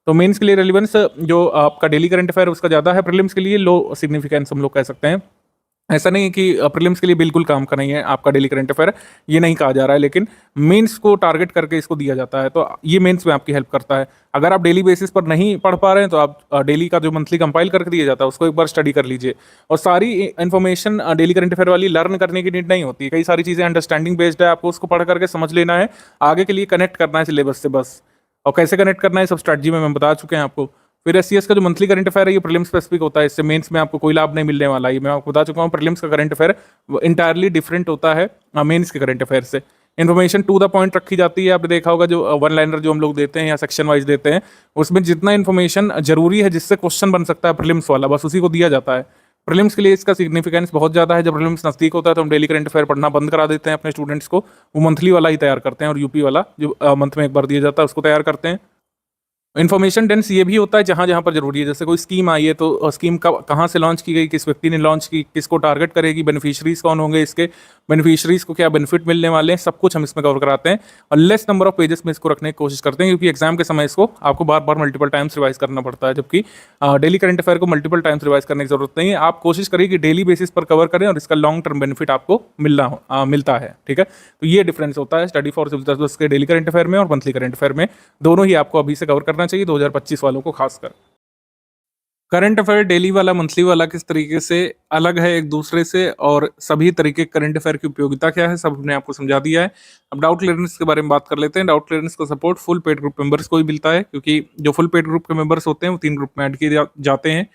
तो मेंस के लिए रिलेवेंस जो आपका डेली करंट अफेयर उसका ज़्यादा है, प्रीलिम्स के लिए लो सिग्निफिकेंस हम लोग कह सकते हैं। ऐसा नहीं है कि प्रीलिम्स के लिए बिल्कुल काम का नहीं है आपका डेली करंट अफेयर, ये नहीं कहा जा रहा है, लेकिन मेंस को टारगेट करके इसको दिया जाता है, तो ये मेंस में आपकी हेल्प करता है। अगर आप डेली बेसिस पर नहीं पढ़ पा रहे हैं तो आप डेली का जो मंथली कंपाइल करके दिया जाता है उसको एक बार स्टडी कर लीजिए। और सारी इन्फॉर्मेशन डेली करंट अफेयर वाली लर्न करने की नीड नहीं होती है, कई सारी चीज़ें अंडरस्टैंडिंग बेस्ड है, आपको उसको पढ़ करके समझ लेना है, आगे के लिए कनेक्ट करना है सिलेबस से बस। और कैसे कनेक्ट करना है सब स्ट्रैटेजी में मैं बता चुके हैं आपको। फिर एससीएस का जो मंथली करंट अफेयर है ये प्रीलिम्स स्पेसिफिक होता है, इससे मेंस में आपको कोई लाभ नहीं मिलने वाला है, ये मैं आपको बता चुका हूँ। प्रीलिम्स का करंट अफेयर इंटायरली डिफरेंट होता है मेंस के करंट अफेयर से। इन्फॉर्मेशन टू द पॉइंट रखी जाती है। आपने देखा होगा जो वन लाइनर जो हम लोग देते हैं या सेक्शन वाइज देते हैं, उसमें जितना इन्फॉर्मेशन जरूरी है जिससे क्वेश्चन बन सकता है प्रीलिम्स वाला, बस उसी को दिया जाता है। प्रीलिम्स के लिए इसका सिग्निफिकेंस बहुत ज़्यादा है। जब प्रीलिम्स नज़दीक होता है तो हम डेली करंट अफेयर पढ़ना बंद करा देते हैं अपने स्टूडेंट्स को, वो मंथली वाला ही तैयार करते हैं और यूपी वाला जो मंथ में एक बार दिया जाता है उसको तैयार करते हैं। इन्फॉर्मेशन डेंस ये भी होता है जहाँ जहाँ पर जरूरी है, जैसे कोई स्कीम आई है तो स्कीम कहाँ से लॉन्च की गई, किस व्यक्ति ने लॉन्च की, किसको टारगेट करेगी, बेनिफिशरीज कौन होंगे, इसके बेनिफिशरीज को क्या बेनिफिट मिलने वाले हैं, सब कुछ हम इसमें कवर कराते हैं। और लेस नंबर ऑफ पेजेस में इसको रखने की कोशिश करते हैं, क्योंकि एग्जाम के समय इसको आपको बार बार मल्टीपल टाइम्स रिवाइज करना पड़ता है, जबकि डेली करंट अफेयर को मल्टीपल टाइम्स रिवाइज करने की जरूरत नहीं है। आप कोशिश करिए कि डेली बेसिस पर कवर करें और इसका लॉन्ग टर्म बेनिफिट आपको मिलता है। ठीक है, तो ये डिफरेंस होता है स्टडी फॉर सिविल सर्विस के डेली करंट अफेयर में और मंथली करंट अफेयर में। दोनों ही आपको अभी से कवर करना चाहिए 2025 वालों को खासकर। करंट अफेयर डेली वाला मंथली वाला किस तरीके से अलग है एक दूसरे से, और सभी तरीके करंट अफेयर की उपयोगिता क्या है, सब हमने आपको समझा दिया है। अब डाउट क्लियरेंस के बारे में बात कर लेते हैं। डाउट क्लियरेंस का support full paid group members को ही मिलता है, क्योंकि जो फुल पेड ग्रुप के मेंबर्स होते हैं वो 3 ग्रुप में ऐड किए जाते हैं।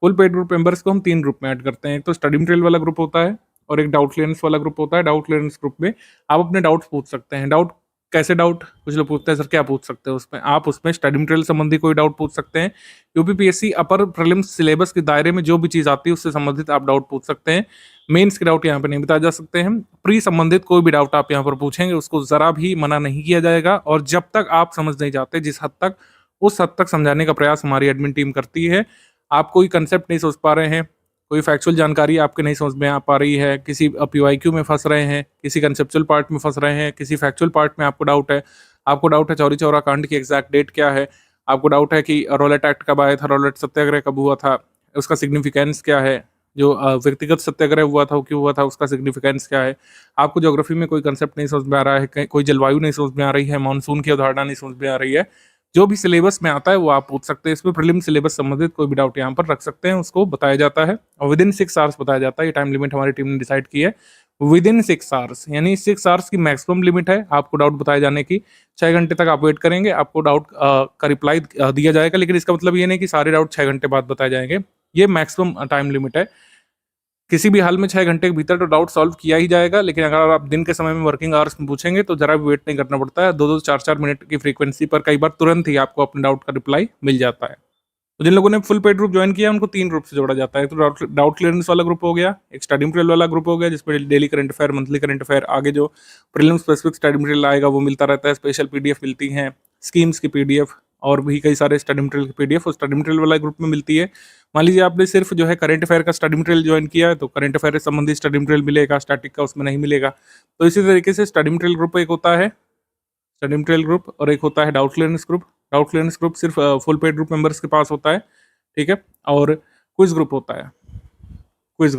फुल पेड ग्रुप मेंबर्स को हम 3 ग्रुप में ऐड करते हैं। एक तो स्टडी मटेरियल वाला ग्रुप होता है और एक डाउट क्लियरेंस वाला ग्रुप होता है। डाउट क्लियरेंस ग्रुप में आप अपने डाउट्स पूछ सकते हैं। डाउट कैसे डाउट, कुछ लोग पूछते हैं सर क्या पूछ सकते हैं उसमें, आप उसमें स्टडी मटेरियल संबंधी कोई डाउट पूछ सकते हैं। यूपीपीएससी अपर प्रीलिम्स सिलेबस के दायरे में जो भी चीज़ आती है उससे संबंधित आप डाउट पूछ सकते हैं। मेंस के डाउट यहाँ पे नहीं बताए जा सकते हैं। प्री संबंधित कोई भी डाउट आप यहाँ पर पूछेंगे उसको ज़रा भी मना नहीं किया जाएगा, और जब तक आप समझ नहीं जाते जिस हद तक, उस हद तक समझाने का प्रयास हमारी एडमिन टीम करती है। आप कोई कंसेप्ट नहीं सोच पा रहे हैं, कोई फैक्चुअल जानकारी आपके नहीं समझ में आ पा रही है, किसी पीवाईक्यू में फंस रहे हैं, किसी कंसेप्चुअल पार्ट में फंस रहे हैं, किसी फैक्चुअल पार्ट में आपको डाउट है चौरी चौरा कांड की एग्जैक्ट डेट क्या है, आपको डाउट है कि रॉलेट एक्ट कब आया था, रॉलेट सत्याग्रह कब हुआ था, उसका सिग्निफिकेंस क्या है, जो व्यक्तिगत सत्याग्रह हुआ था वो क्यों हुआ था, उसका सिग्निफिकेंस क्या है, आपको ज्योग्राफी में कोई कंसेप्ट नहीं समझ में आ रहा है, कोई जलवायु नहीं समझ में आ रही है, मानसून की अवधारणा नहीं समझ में आ रही है, जो भी सिलेबस में आता है वो आप पूछ सकते हैं। इसमें प्रीलिम सिलेबस संबंधित कोई भी डाउट यहाँ पर रख सकते हैं, उसको बताया जाता है और विद इन 6 आवर्स बताया जाता है। ये टाइम लिमिट हमारी टीम ने डिसाइड की है विद इन 6 आवर्स, यानी 6 आवर्स की मैक्सिमम लिमिट है आपको डाउट बताए जाने की। 6 घंटे तक आप वेट करेंगे, आपको डाउट का रिप्लाई दिया जाएगा, लेकिन इसका मतलब ये नहीं कि सारे डाउट 6 घंटे बाद बताए जाएंगे। ये मैक्सिमम टाइम लिमिट है। किसी भी हाल में 6 घंटे के भीतर तो डाउट सॉल्व किया ही जाएगा, लेकिन अगर आप दिन के समय में वर्किंग आवर्स में पूछेंगे तो जरा भी वेट नहीं करना पड़ता है। 2-2 4-4 मिनट की फ्रीक्वेंसी पर कई बार तुरंत ही आपको अपने डाउट का रिप्लाई मिल जाता है। तो जिन लोगों ने फुल पेड ग्रुप ज्वाइन किया उनको 3 ग्रुप से जोड़ा जाता है। तो डाउट क्लियरेंस वाला ग्रुप हो गया, एक स्टडी मटेरियल वाला ग्रुप हो गया जिसमें daily current affair, monthly current affair, आगे जो प्रीलिम स्पेसिफिक स्टडी मटेरियल आएगा वो मिलता रहता है, स्पेशल पीडीएफ मिलती हैं, स्कीम्स की पीडीएफ और भी कई सारे स्टडी मटेरियल की पीडीएफ उस स्टडी मटेरियल वाला ग्रुप में मिलती है। मान लीजिए आपने सिर्फ जो है करंट अफेयर का स्टडी मटेरियल ज्वाइन किया है तो करंट अफेयर से संबंधित स्टडी मटेरियल मिलेगा, स्टैटिक का उसमें नहीं मिलेगा। तो इसी तरीके से स्टडी मटेरियल ग्रुप एक होता है, स्टडी मटेरियल ग्रुप, और एक होता है doubt clearance group. Doubt clearance group सिर्फ फुल पेड ग्रुप मेंबर्स के पास होता है, ठीक है। और क्विज ग्रुप होता है, क्विज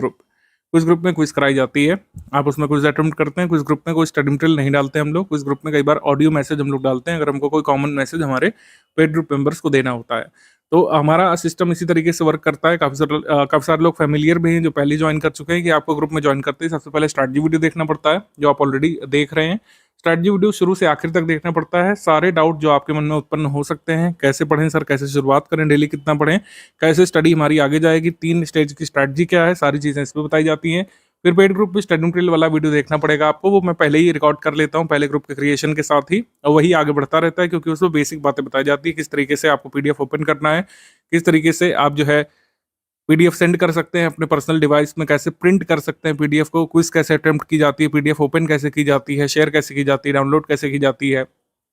ग्रुप में क्विज कराई जाती है, आप उसमें क्विज अटेम्प्ट करते हैं। क्विज ग्रुप में कोई स्टडी मटेरियल नहीं डालते हम लोग, क्विज ग्रुप में कई बार ऑडियो मैसेज हम लोग डालते हैं अगर हमको कोई कॉमन मैसेज हमारे पेड ग्रुप मेंबर्स को देना होता है। तो हमारा सिस्टम इसी तरीके से वर्क करता है। काफ़ी सारे लोग फैमिलियर भी हैं जो पहले ज्वाइन कर चुके हैं कि आपको ग्रुप में ज्वाइन करते ही सबसे पहले स्ट्रैटेजी वीडियो देखना पड़ता है, जो आप ऑलरेडी देख रहे हैं। स्ट्रैटेजी वीडियो शुरू से आखिर तक देखना पड़ता है। सारे डाउट जो आपके मन में उत्पन्न हो सकते हैं, कैसे पढ़ें सर, कैसे शुरुआत करें, डेली कितना पढ़ें, कैसे स्टडी हमारी आगे जाएगी, 3 स्टेज की स्ट्रैटेजी क्या है, सारी चीज़ें इसमें बताई जाती हैं। फिर पेड ग्रुप में स्टडी मटेरियल वाला वीडियो देखना पड़ेगा आपको, वो मैं पहले ही रिकॉर्ड कर लेता हूँ पहले ग्रुप के क्रिएशन के साथ ही, और वही आगे बढ़ता रहता है क्योंकि उसमें बेसिक बातें बताई जाती है, किस तरीके से आपको पीडीएफ ओपन करना है, किस तरीके से आप जो है पीडीएफ सेंड कर सकते हैं अपने पर्सनल डिवाइस में, कैसे प्रिंट कर सकते हैं पीडीएफ को, क्विज कैसे अटेम्प्ट की जाती है, पीडीएफ ओपन कैसे की जाती है, शेयर कैसे की जाती है, डाउनलोड कैसे की जाती है,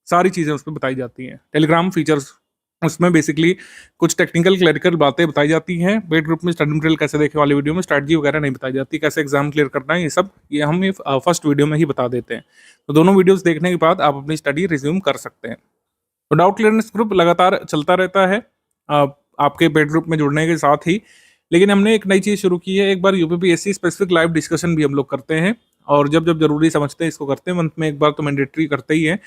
सारी चीज़ें उसमें बताई जाती हैं। टेलीग्राम फीचर्स, उसमें बेसिकली कुछ टेक्निकल क्लरिकल बातें बताई जाती हैं। पेड ग्रुप में स्टडी मटेरियल कैसे देखें वाली वीडियो में स्ट्रैटेजी वगैरह नहीं बताई जाती, कैसे एग्जाम क्लियर करना है, ये सब ये हम फर्स्ट वीडियो में ही बता देते हैं। तो दोनों वीडियोस देखने के बाद आप अपनी स्टडी रिज्यूम कर सकते हैं। तो डाउट क्लियरेंस ग्रुप लगातार चलता रहता है आपके पेड ग्रुप में जुड़ने के साथ ही, लेकिन हमने एक नई चीज़ शुरू की है। एक बार यूपीपीएससी स्पेसिफिक लाइव डिस्कशन भी हम लोग करते हैं, और जब जब जरूरी समझते हैं इसको करते हैं। मंथ में एक बार तो मैंडेटरी करते ही है,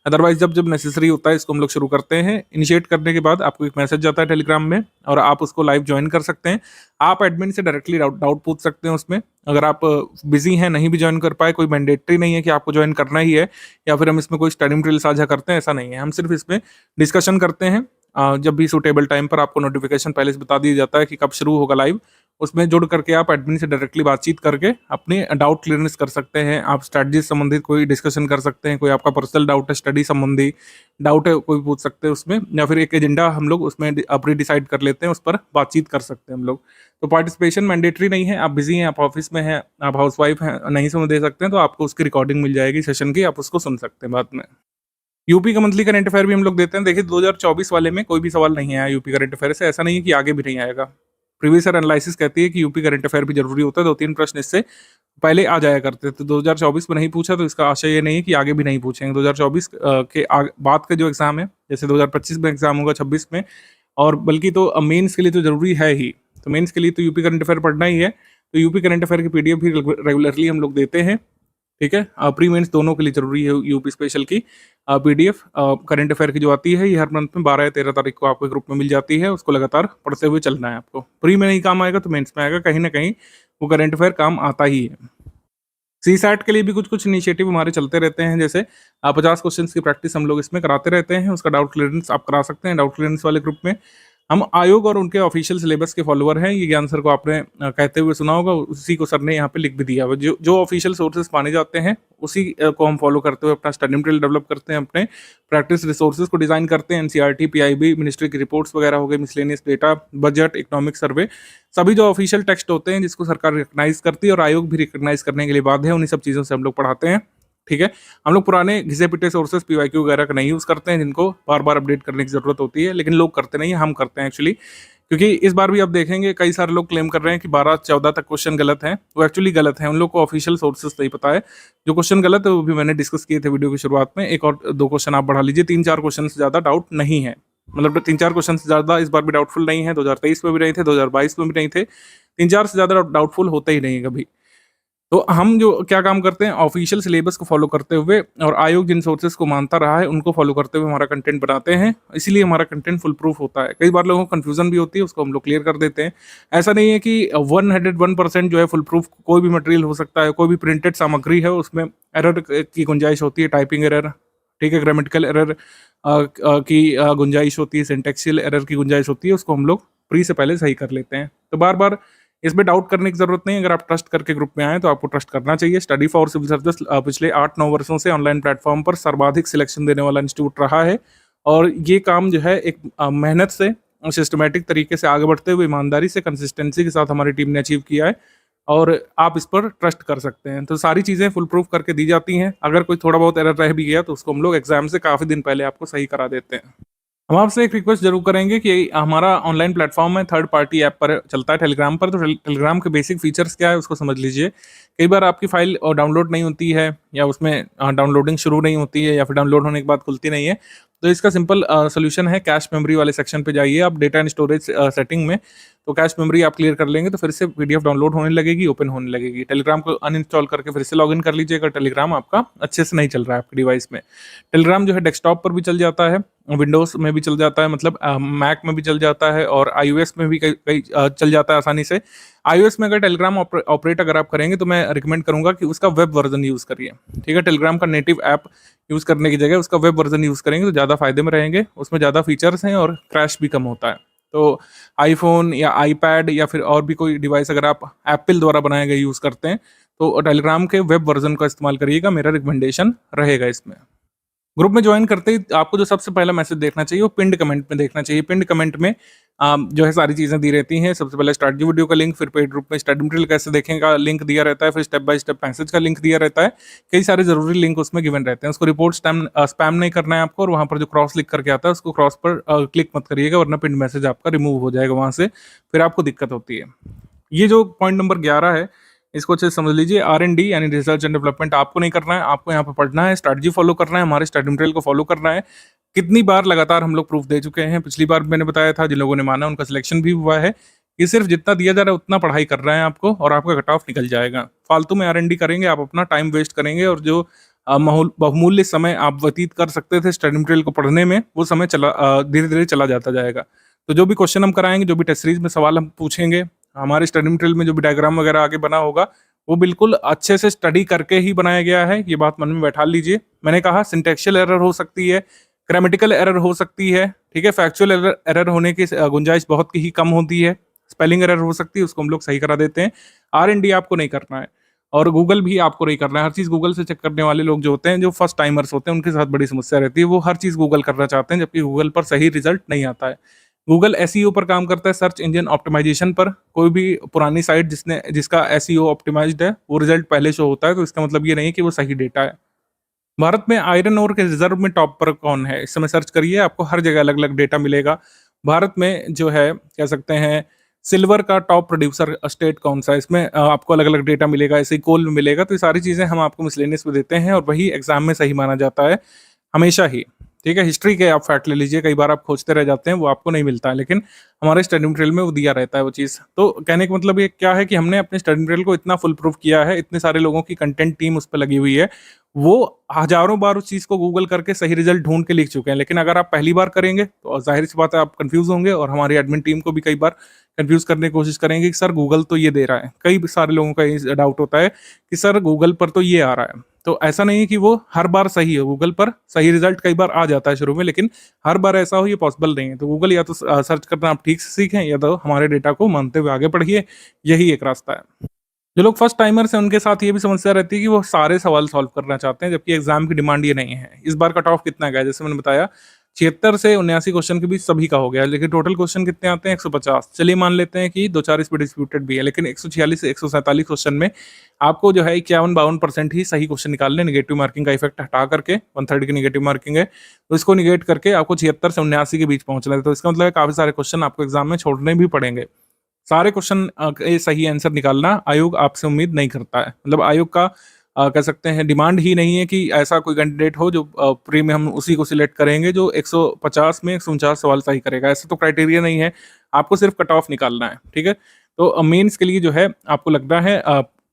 अदरवाइज जब जब नेसेसरी होता है इसको हम लोग शुरू करते हैं। इनिशिएट करने के बाद आपको एक मैसेज जाता है टेलीग्राम में और आप उसको लाइव ज्वाइन कर सकते हैं। आप एडमिन से डायरेक्टली डाउट पूछ सकते हैं उसमें। अगर आप बिजी हैं, नहीं भी ज्वाइन कर पाए, कोई मैंडेटरी नहीं है कि आपको ज्वाइन करना ही है या फिर हम इसमें कोई स्टडी मटेरियल साझा करते हैं, ऐसा नहीं है। हम सिर्फ इसमें डिस्कशन करते हैं। जब भी सूटेबल टाइम पर आपको नोटिफिकेशन पहले से बता दिया जाता है कि कब शुरू होगा लाइव, उसमें जुड़ करके आप एडमिन से डायरेक्टली बातचीत करके अपने डाउट क्लियरेंस कर सकते हैं। आप स्ट्रैटेजी संबंधित कोई डिस्कशन कर सकते हैं, कोई आपका पर्सनल डाउट है, स्टडी संबंधी डाउट है, कोई पूछ सकते हैं उसमें, या फिर एक एजेंडा हम लोग उसमें प्री डिसाइड कर लेते हैं, उस पर बातचीत कर सकते हैं हम लोग। तो पार्टिसिपेशन मैंडेटरी नहीं है। आप बिजी हैं, आप ऑफिस में हैं, आप हाउसवाइफ हैं, नहीं सुन दे सकते हैं, तो आपको उसकी रिकॉर्डिंग मिल जाएगी सेशन की, आप उसको सुन सकते हैं बाद में। यूपी का मंथली करंट अफेयर भी हम लोग देते हैं। देखिए 2024 वाले में कोई भी सवाल नहीं आया यूपी करंट अफेयर से, ऐसा नहीं है कि आगे भी नहीं आएगा। प्रीवियस ईयर एनालिसिस कहती है कि यूपी करंट अफेयर भी जरूरी होता है, 2-3 प्रश्न इससे पहले आ जाया करते थे। 2024 में नहीं पूछा तो इसका आशय ये नहीं है कि आगे भी नहीं पूछेंगे। 2024 के बाद का जो एग्जाम है, जैसे 2025 में एग्जाम होगा, 26 में, और बल्कि तो मेंस के लिए तो जरूरी है ही। तो मेंस के लिए तो यूपी करंट अफेयर पढ़ना ही है। तो यूपी करंट अफेयर की पीडीएफ भी रेगुलरली हम लोग देते हैं, ठीक है। प्री मेंस दोनों के लिए जरूरी है यूपी स्पेशल की पीडीएफ करंट अफेयर की जो आती है, ये हर मंथ में 12 या 13 तारीख को आपके ग्रुप में मिल जाती है। उसको लगातार पढ़ते हुए चलना है आपको। प्री में नहीं काम आएगा तो मेंस में आएगा, कहीं ना कहीं वो करंट अफेयर काम आता ही है। CSAT के लिए भी कुछ कुछ इनिशिएटिव हमारे चलते रहते हैं, जैसे 50 क्वेश्चन की प्रैक्टिस हम लोग इसमें कराते रहते हैं। उसका डाउट क्लियरेंस आप करा सकते हैं डाउट क्लियरेंस वाले ग्रुप में। हम आयोग और उनके ऑफिशियल सिलेबस के फॉलोअर हैं। ये ज्ञान सर को आपने कहते हुए सुना होगा, उसी को सर ने यहाँ पे लिख भी दिया। जो ऑफिशियल सोर्सेज माने जाते हैं उसी को हम फॉलो करते हुए अपना स्टडी मटेरियल डेवलप करते हैं, अपने प्रैक्टिस रिसोर्सेज को डिजाइन करते हैं। NCERT, PIB, मिनिस्ट्री की रिपोर्ट्स वगैरह हो गए, miscellaneous data, budget, economic survey, सभी जो ऑफिशियल टेक्स्ट होते हैं जिसको सरकार रिकग्नाइज करती है और आयोग भी रिकग्नाइज करने के लिए बाध्य है, उन्हीं सब चीज़ों से हम लोग पढ़ाते हैं, ठीक है। हम लोग पुराने घिसे पिटे सोर्सेज PYQ वगैरह का नहीं यूज़ करते हैं, जिनको बार बार अपडेट करने की जरूरत होती है, लेकिन लोग करते नहीं है, हम करते हैं एक्चुअली, क्योंकि इस बार भी आप देखेंगे कई सारे लोग क्लेम कर रहे हैं कि 12-14 तक क्वेश्चन गलत हैं, वो एक्चुअली गलत हैं, उन लोग को ऑफिशियल सोर्सेस नहीं पता है। जो क्वेश्चन गलत है वो भी मैंने डिस्कस किए थे वीडियो की शुरुआत में, एक और 2 क्वेश्चन आप बढ़ा लीजिए, 3-4 क्वेश्चन से ज़्यादा डाउट नहीं है। मतलब 3-4 क्वेश्चन से ज़्यादा इस बार भी डाउटफुल नहीं है, 2023 में भी नहीं थे, 2022 में भी नहीं थे, 3-4 से ज़्यादा डाउटफुल होते ही नहीं है कभी। तो हम जो क्या काम करते हैं, ऑफिशियल सिलेबस को फॉलो करते हुए और आयोग जिन सोर्सेज को मानता रहा है उनको फॉलो करते हुए हमारा कंटेंट बनाते हैं, इसीलिए हमारा कंटेंट फुल प्रूफ होता है। कई बार लोगों को कंफ्यूजन भी होती है, उसको हम लोग क्लियर कर देते हैं। ऐसा नहीं है कि 101% जो है फुल प्रूफ कोई भी मटेरियल हो सकता है, कोई भी प्रिंटेड सामग्री है उसमें एरर की गुंजाइश होती है, टाइपिंग एरर, ठीक है, ग्रामेटिकल एरर की गुंजाइश होती है, सिंटेक्सियल एरर की गुंजाइश होती है, उसको हम लोग प्री से पहले सही कर लेते हैं। तो बार बार इसमें डाउट करने की जरूरत नहीं है। अगर आप ट्रस्ट करके ग्रुप में आए तो आपको ट्रस्ट करना चाहिए। स्टडी फॉर सिविल सर्विस पिछले 8-9 वर्षों से ऑनलाइन प्लेटफॉर्म पर सर्वाधिक सिलेक्शन देने वाला इंस्टीट्यूट रहा है और ये काम जो है एक मेहनत से सिस्टमेटिक तरीके से आगे बढ़ते हुए ईमानदारी से कंसिस्टेंसी के साथ हमारी टीम ने अचीव किया है और आप इस पर ट्रस्ट कर सकते हैं। तो सारी चीज़ें फुल प्रूफ करके दी जाती हैं। अगर कोई थोड़ा बहुत एरर रह भी गया तो उसको हम लोग एग्जाम से काफ़ी दिन पहले आपको सही करा देते हैं। हम आपसे एक रिक्वेस्ट जरूर करेंगे कि हमारा ऑनलाइन प्लेटफॉर्म है, थर्ड पार्टी ऐप पर चलता है टेलीग्राम पर, तो टेलीग्राम के बेसिक फीचर्स क्या है उसको समझ लीजिए। कई बार आपकी फाइल डाउनलोड नहीं होती है या उसमें डाउनलोडिंग शुरू नहीं होती है या फिर डाउनलोड होने के बाद खुलती नहीं है, तो इसका सिंपल सोल्यूशन है, कैश मेमोरी वाले सेक्शन पे जाइए आप, डेटा एंड स्टोरेज सेटिंग में, तो कैश मेमोरी आप क्लियर कर लेंगे तो फिर से पीडीएफ डाउनलोड होने लगेगी, ओपन होने लगेगी। टेलीग्राम को अनइंस्टॉल करके फिर से लॉगिन कर लीजिए अगर टेलीग्राम आपका अच्छे से नहीं चल रहा है आपके डिवाइस में। टेलीग्राम जो है डेस्कटॉप पर भी चल जाता है, विंडोज में भी चल जाता है, मतलब मैक में भी चल जाता है और iOS में भी कई कई चल जाता है आसानी से। iOS में अगर टेलीग्राम ऑपरेट अगर आप करेंगे तो मैं रिकमेंड करूंगा कि उसका वेब वर्जन यूज़ करिए, ठीक है। टेलीग्राम का नेटिव ऐप यूज़ करने की जगह उसका वेब वर्जन यूज़ करेंगे तो ज़्यादा फायदे में रहेंगे, उसमें ज़्यादा फीचर्स हैं और क्रैश भी कम होता है। तो आईफोन या आईपैड या फिर और भी कोई डिवाइस अगर आप एप्पल द्वारा बनाए गए यूज़ करते हैं तो टेलीग्राम के वेब वर्जन का इस्तेमाल करिएगा, मेरा रिकमेंडेशन रहेगा इसमें। ग्रुप में ज्वाइन करते ही आपको जो सबसे पहला मैसेज देखना चाहिए वो पिंड कमेंट में देखना चाहिए। पिंड कमेंट में जो है सारी चीज़ें दी रहती हैं। सबसे पहले स्ट्रैटेजी वीडियो का लिंक, फिर पेड ग्रुप में स्टडी मटेरियल कैसे देखें का लिंक दिया रहता है, फिर स्टेप बाय स्टेप मैसेज का लिंक दिया रहता है। कई सारे जरूरी लिंक उसमें गिवन रहते हैं। उसको रिपोर्ट स्पैम नहीं करना है आपको और वहाँ पर जो क्रॉस लिख करके आता है उसको क्रॉस पर क्लिक मत करिएगा, वरना पिंड मैसेज आपका रिमूव हो जाएगा वहाँ से, फिर आपको दिक्कत होती है। ये जो पॉइंट नंबर 11 है इसको अच्छे से समझ लीजिए। R&D यानी रिसर्च एंड डेवलपमेंट आपको नहीं करना है, आपको यहाँ पर पढ़ना है, स्ट्रैटेजी फॉलो करना है, हमारे स्टडी मटेरियल को फॉलो करना है। कितनी बार लगातार हम लोग प्रूफ दे चुके हैं, पिछली बार मैंने बताया था, जिन लोगों ने माना उनका सिलेक्शन भी हुआ है। ये सिर्फ जितना दिया जा रहा है उतना पढ़ाई कर रहे हैं आपको और आपका कट ऑफ निकल जाएगा। फालतू में R&D करेंगे आप, अपना टाइम वेस्ट करेंगे और जो बहुमूल्य समय आप व्यतीत कर सकते थे स्टडी मटेरियल को पढ़ने में, वो समय धीरे धीरे चला जाता जाएगा। तो जो भी क्वेश्चन हम कराएंगे, जो भी टेस्ट सीरीज में सवाल हम पूछेंगे, हमारे स्टडी मटेरियल में जो भी डायग्राम वगैरह आगे बना होगा वो बिल्कुल अच्छे से स्टडी करके ही बनाया गया है, ये बात मन में बैठा लीजिए। मैंने कहा सिंटेक्शियल एरर हो सकती है, ग्रामेटिकल एरर हो सकती है, ठीक है, फैक्चुअल एरर होने की गुंजाइश बहुत ही कम होती है, स्पेलिंग एरर हो सकती है, उसको हम लोग सही करा देते हैं। R&D आपको नहीं करना है और गूगल भी आपको नहीं करना है। हर चीज़ गूगल से चेक करने वाले लोग जो होते हैं, जो फर्स्ट टाइमर्स होते हैं, उनके साथ बड़ी समस्या रहती है। वो हर चीज़ गूगल करना चाहते हैं जबकि गूगल पर सही रिजल्ट नहीं आता है। गूगल SEO पर काम करता है, सर्च इंजन ऑप्टिमाइजेशन पर। कोई भी पुरानी साइट जिसका SEO ऑप्टिमाइज्ड है वो रिजल्ट पहले शो होता है, तो इसका मतलब ये नहीं कि वो सही डेटा है। भारत में आयरन ओर के रिजर्व में टॉप पर कौन है, इस समय सर्च करिए, आपको हर जगह अलग अलग डेटा मिलेगा। भारत में जो है कह सकते हैं सिल्वर का टॉप प्रोड्यूसर स्टेट कौन सा है, इसमें आपको अलग अलग डेटा मिलेगा, ऐसे ही कोल में मिलेगा। तो ये सारी चीज़ें हम आपको मिसलेनियस में देते हैं और वही एग्जाम में सही माना जाता है हमेशा ही, ठीक है। हिस्ट्री के आप फैक्ट ले लीजिए, कई बार आप खोजते रह जाते हैं, वो आपको नहीं मिलता है, लेकिन हमारे स्टडी मटेरियल में वो दिया रहता है वो चीज़। तो कहने का मतलब ये क्या है कि हमने अपने स्टडी मटेरियल को इतना फुल प्रूफ किया है, इतने सारे लोगों की कंटेंट टीम उस पर लगी हुई है, वो हजारों बार उस चीज़ को गूगल करके सही रिजल्ट ढूंढ के लिख चुके हैं। लेकिन अगर आप पहली बार करेंगे तो जाहिर सी बात है आप कंफ्यूज होंगे और हमारी एडमिन टीम को भी कई बार कंफ्यूज करने की कोशिश करेंगे कि सर गूगल तो ये दे रहा है। कई सारे लोगों का ये डाउट होता है कि सर गूगल पर तो ये आ रहा है। तो ऐसा नहीं है कि वो हर बार सही है, गूगल पर सही रिजल्ट कई बार आ जाता है शुरू में, लेकिन हर बार ऐसा हो ये पॉसिबल नहीं है। तो गूगल या तो सर्च करना आप ठीक से सीखें या तो हमारे डेटा को मानते हुए आगे बढ़िए, यही एक रास्ता है। जो लोग फर्स्ट टाइमर्स हैं उनके साथ ये भी समस्या रहती है कि वो सारे सवाल सॉल्व करना चाहते हैं, जबकि एग्जाम की डिमांड ये नहीं है। इस बार कट ऑफ कितना गया, जैसे मैंने बताया 76 से 79 क्वेश्चन के बीच सभी का हो गया, लेकिन टोटल क्वेश्चन कितने आते हैं? 150। चलिए मान लेते हैं कि 2-4 इसमें डिस्प्यूटेड भी है, लेकिन 146 से 147 क्वेश्चन में आपको जो है 51-52% ही सही क्वेश्चन निकालने, नेगेटिव मार्किंग का इफेक्ट हटा करके, 1/3 की नेगेटिव मार्किंग है, तो इसको निगेट करके आपको 76 से 79 के बीच पहुंचना है। तो इसका मतलब है काफी सारे क्वेश्चन आपको एग्जाम में छोड़ने भी पड़ेंगे। सारे क्वेश्चन के सही आंसर निकालना आयोग आपसे उम्मीद नहीं करता है, मतलब आयोग का कह सकते हैं डिमांड ही नहीं है कि ऐसा कोई कैंडिडेट हो जो प्री में हम उसी को सिलेक्ट करेंगे जो 150 में 149 सवाल सही करेगा, ऐसा तो क्राइटेरिया नहीं है। आपको सिर्फ कट ऑफ निकालना है, ठीक है। तो मेंस के लिए जो है आपको लगता है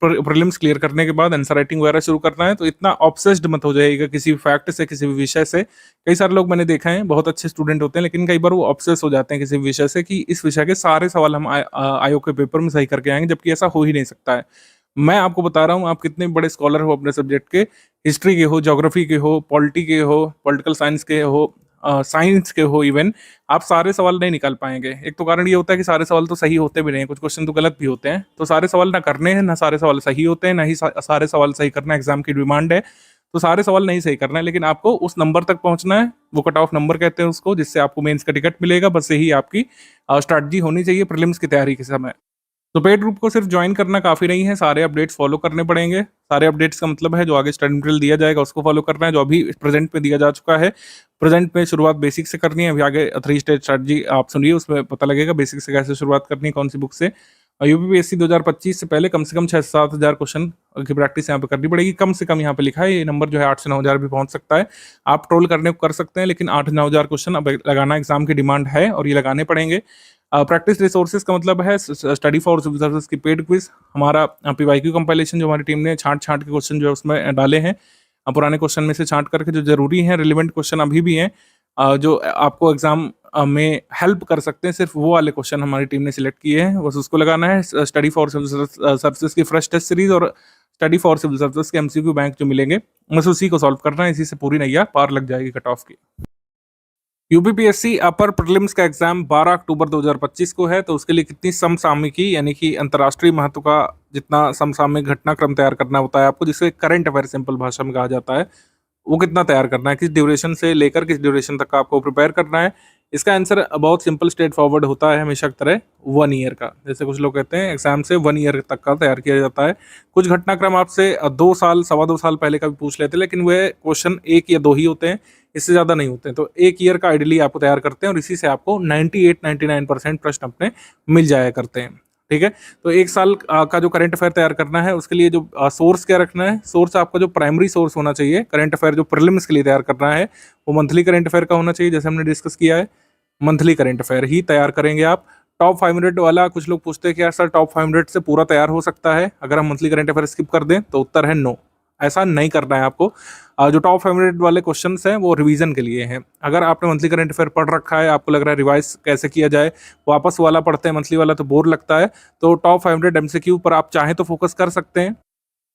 प्रीलिम्स क्लियर करने के बाद आंसर राइटिंग वगैरह शुरू करना है, तो इतना ऑब्सेस्ड मत हो जाएगा किसी फैक्ट से, किसी भी विषय से। कई सारे लोग मैंने देखा है, बहुत अच्छे स्टूडेंट होते हैं, लेकिन कई बार वो ऑब्सेस हो जाते हैं किसी विषय से कि इस विषय के सारे सवाल हम आयोग के पेपर में सही करके आएंगे, जबकि ऐसा हो ही नहीं सकता है। मैं आपको बता रहा हूँ, आप कितने बड़े स्कॉलर हो अपने सब्जेक्ट के, हिस्ट्री के हो, ज्योग्राफी के हो, पॉलिटी के हो, पॉलिटिकल साइंस के हो, साइंस के हो, इवन आप सारे सवाल नहीं निकाल पाएंगे। एक तो कारण ये होता है कि सारे सवाल तो सही होते भी नहीं, कुछ क्वेश्चन तो गलत भी होते हैं। तो सारे सवाल ना करने हैं, ना सारे सवाल सही होते हैं, ना ही सारे सवाल सही करना एग्जाम की डिमांड है। तो सारे सवाल नहीं सही करना है, लेकिन आपको उस नंबर तक पहुंचना है, वो कट ऑफ नंबर कहते हैं उसको, जिससे आपको मेंस का टिकट मिलेगा। बस यही आपकी स्ट्रैटेजी होनी चाहिए प्रीलिम्स की तैयारी के समय। तो पेड ग्रुप को सिर्फ ज्वाइन करना काफी नहीं है, सारे अपडेट्स फॉलो करने पड़ेंगे। सारे अपडेट्स का मतलब है जो आगे स्टडी मटेरियल दिया जाएगा उसको फॉलो करना है, जो अभी प्रेजेंट में दिया जा चुका है। प्रेजेंट में शुरुआत बेसिक से करनी है, अभी आगे 3 स्टेज स्ट्रैटेजी आप सुनिए, उसमें पता लगेगा बेसिक से कैसे शुरुआत करनी है, कौन सी बुक से। यूपीपीएससी 2025 से पहले कम से कम 6-7 हज़ार क्वेश्चन की प्रैक्टिस यहाँ पे करनी पड़ेगी। कम से कम यहाँ पे लिखा है, ये नंबर जो है 8 से 9 हज़ार भी पहुंच सकता है। आप ट्रोल करने को कर सकते हैं, लेकिन 8-9 हज़ार क्वेश्चन अब लगाना एग्जाम की डिमांड है और ये लगाने पड़ेंगे। प्रैक्टिस रिसोर्सेज का मतलब है स्टडी फॉर सिविल सर्विस की पेड क्विज, हमारा पीवाईक्यू कंपाइलेशन जो हमारी टीम ने छांट के क्वेश्चन जो है उसमें डाले हैं, पुराने क्वेश्चन में से छांट करके जो जरूरी हैं, रिलेवेंट क्वेश्चन अभी भी हैं, जो आपको एग्जाम में हेल्प कर सकते हैं, सिर्फ वो वाले क्वेश्चन हमारी टीम ने सिलेक्ट किए हैं, बस उसको लगाना है। स्टडी फॉर सिविल सर्विसेज की फ्रेश टेस्ट सीरीज और स्टडी फॉर सिविल सर्विसेज के एमसीक्यू बैंक जो मिलेंगे, बस उसी को सॉल्व करना है, इसी से पूरी नैया पार लग जाएगी कट ऑफ की। यूपीपीएससी अपर प्रीलिम्स का एग्जाम 12 अक्टूबर 2025 को है, तो उसके लिए कितनी समसामयिकी यानी कि अंतर्राष्ट्रीय महत्व का जितना समसामयिक घटनाक्रम तैयार करना होता है आपको, जिसे करंट अफेयर सिंपल भाषा में कहा जाता है, वो कितना तैयार करना है, किस ड्यूरेशन से लेकर किस ड्यूरेशन तक का आपको प्रिपेयर करना है। इसका आंसर बहुत सिंपल स्ट्रेट फॉरवर्ड होता है हमेशा की तरह, 1 ईयर का। जैसे कुछ लोग कहते हैं एग्जाम से 1 ईयर तक का तैयार किया जाता है। कुछ घटनाक्रम आपसे 2 साल 2.25 साल पहले का भी पूछ लेते हैं, लेकिन वह क्वेश्चन 1 या 2 ही होते हैं, इससे ज़्यादा नहीं होते हैं। तो 1 ईयर का आइडियली आपको तैयार करते हैं और इसी से आपको 98-99% प्रश्न अपने मिल जाया करते हैं, ठीक है। तो 1 साल का जो करंट अफेयर तैयार करना है, उसके लिए जो सोर्स क्या रखना है, सोर्स आपका जो प्राइमरी सोर्स होना चाहिए करंट अफेयर जो प्रीलिम्स के लिए तैयार करना है, वो मंथली करंट अफेयर का होना चाहिए, जैसे हमने डिस्कस किया है। मंथली करंट अफेयर ही तैयार करेंगे आप। टॉप 5 मिनट वाला कुछ लोग पूछते हैं कि यार सर टॉप 5 मिनट से पूरा तैयार हो सकता है अगर हम मंथली करंट अफेयर स्किप कर दें, तो उत्तर है नो, ऐसा नहीं करना है आपको। जो टॉप 5 मिनट वाले क्वेश्चंस हैं वो रिवीजन के लिए हैं। अगर आपने मंथली करंट अफेयर पढ़ रखा है, आपको लग रहा है रिवाइज कैसे किया जाए, वापस वाला पढ़ते हैं मंथली वाला तो बोर लगता है, तो टॉप 5 मिनट एमसीक्यू पर आप चाहें तो फोकस कर सकते हैं,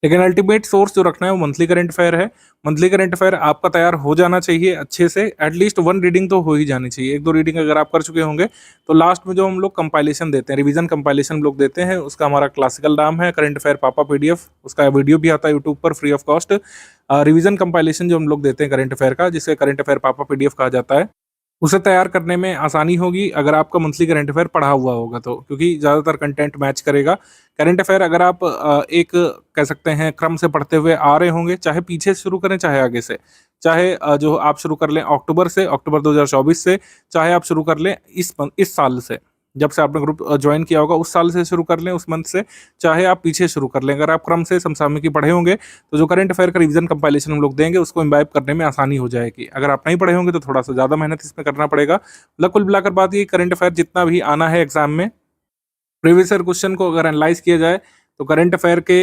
लेकिन अल्टीमेट सोर्स जो रखना है वो मंथली करंट अफेयर है। मंथली करंट अफेयर आपका तैयार हो जाना चाहिए अच्छे से, एटलीस्ट 1 रीडिंग तो हो ही जानी चाहिए। 1-2 रीडिंग अगर आप कर चुके होंगे तो लास्ट में जो हम लोग कंपाइलेशन देते हैं, रिवीजन कंपाइलेशन हम लोग देते हैं, उसका हमारा क्लासिकल नाम है करंट अफेयर पापा पीडीएफ, उसका वीडियो भी आता है यूट्यूब पर free of cost. Revision compilation जो हम लोग देते हैं करंट अफेयर का, जिसे करंट अफेयर पापा पीडीएफ कहा जाता है, उसे तैयार करने में आसानी होगी अगर आपका मंथली करंट अफेयर पढ़ा हुआ होगा तो, क्योंकि ज़्यादातर कंटेंट मैच करेगा। करंट अफेयर अगर आप एक कह सकते हैं क्रम से पढ़ते हुए आ रहे होंगे, चाहे पीछे से शुरू करें चाहे आगे से, चाहे जो आप शुरू कर लें अक्टूबर से, अक्टूबर 2024 से, चाहे आप शुरू कर लें इस साल से, जब से आपने ग्रुप ज्वाइन किया होगा उस साल से शुरू कर लें, उस मंथ से, चाहे आप पीछे शुरू कर लें, अगर आप क्रम से समसामयिकी पढ़े होंगे तो जो करंट अफेयर का रिवीजन कंपाइलेशन हम लोग देंगे उसको इम्बाइब करने में आसानी हो जाएगी। अगर आप नहीं पढ़े होंगे तो थोड़ा सा ज़्यादा मेहनत इसमें करना पड़ेगा। मतलब कुल मिलाकर बात ये, करंट अफेयर जितना भी आना है एग्जाम में, प्रीवियस ईयर क्वेश्चन को अगर एनालाइज किया जाए तो करंट अफेयर के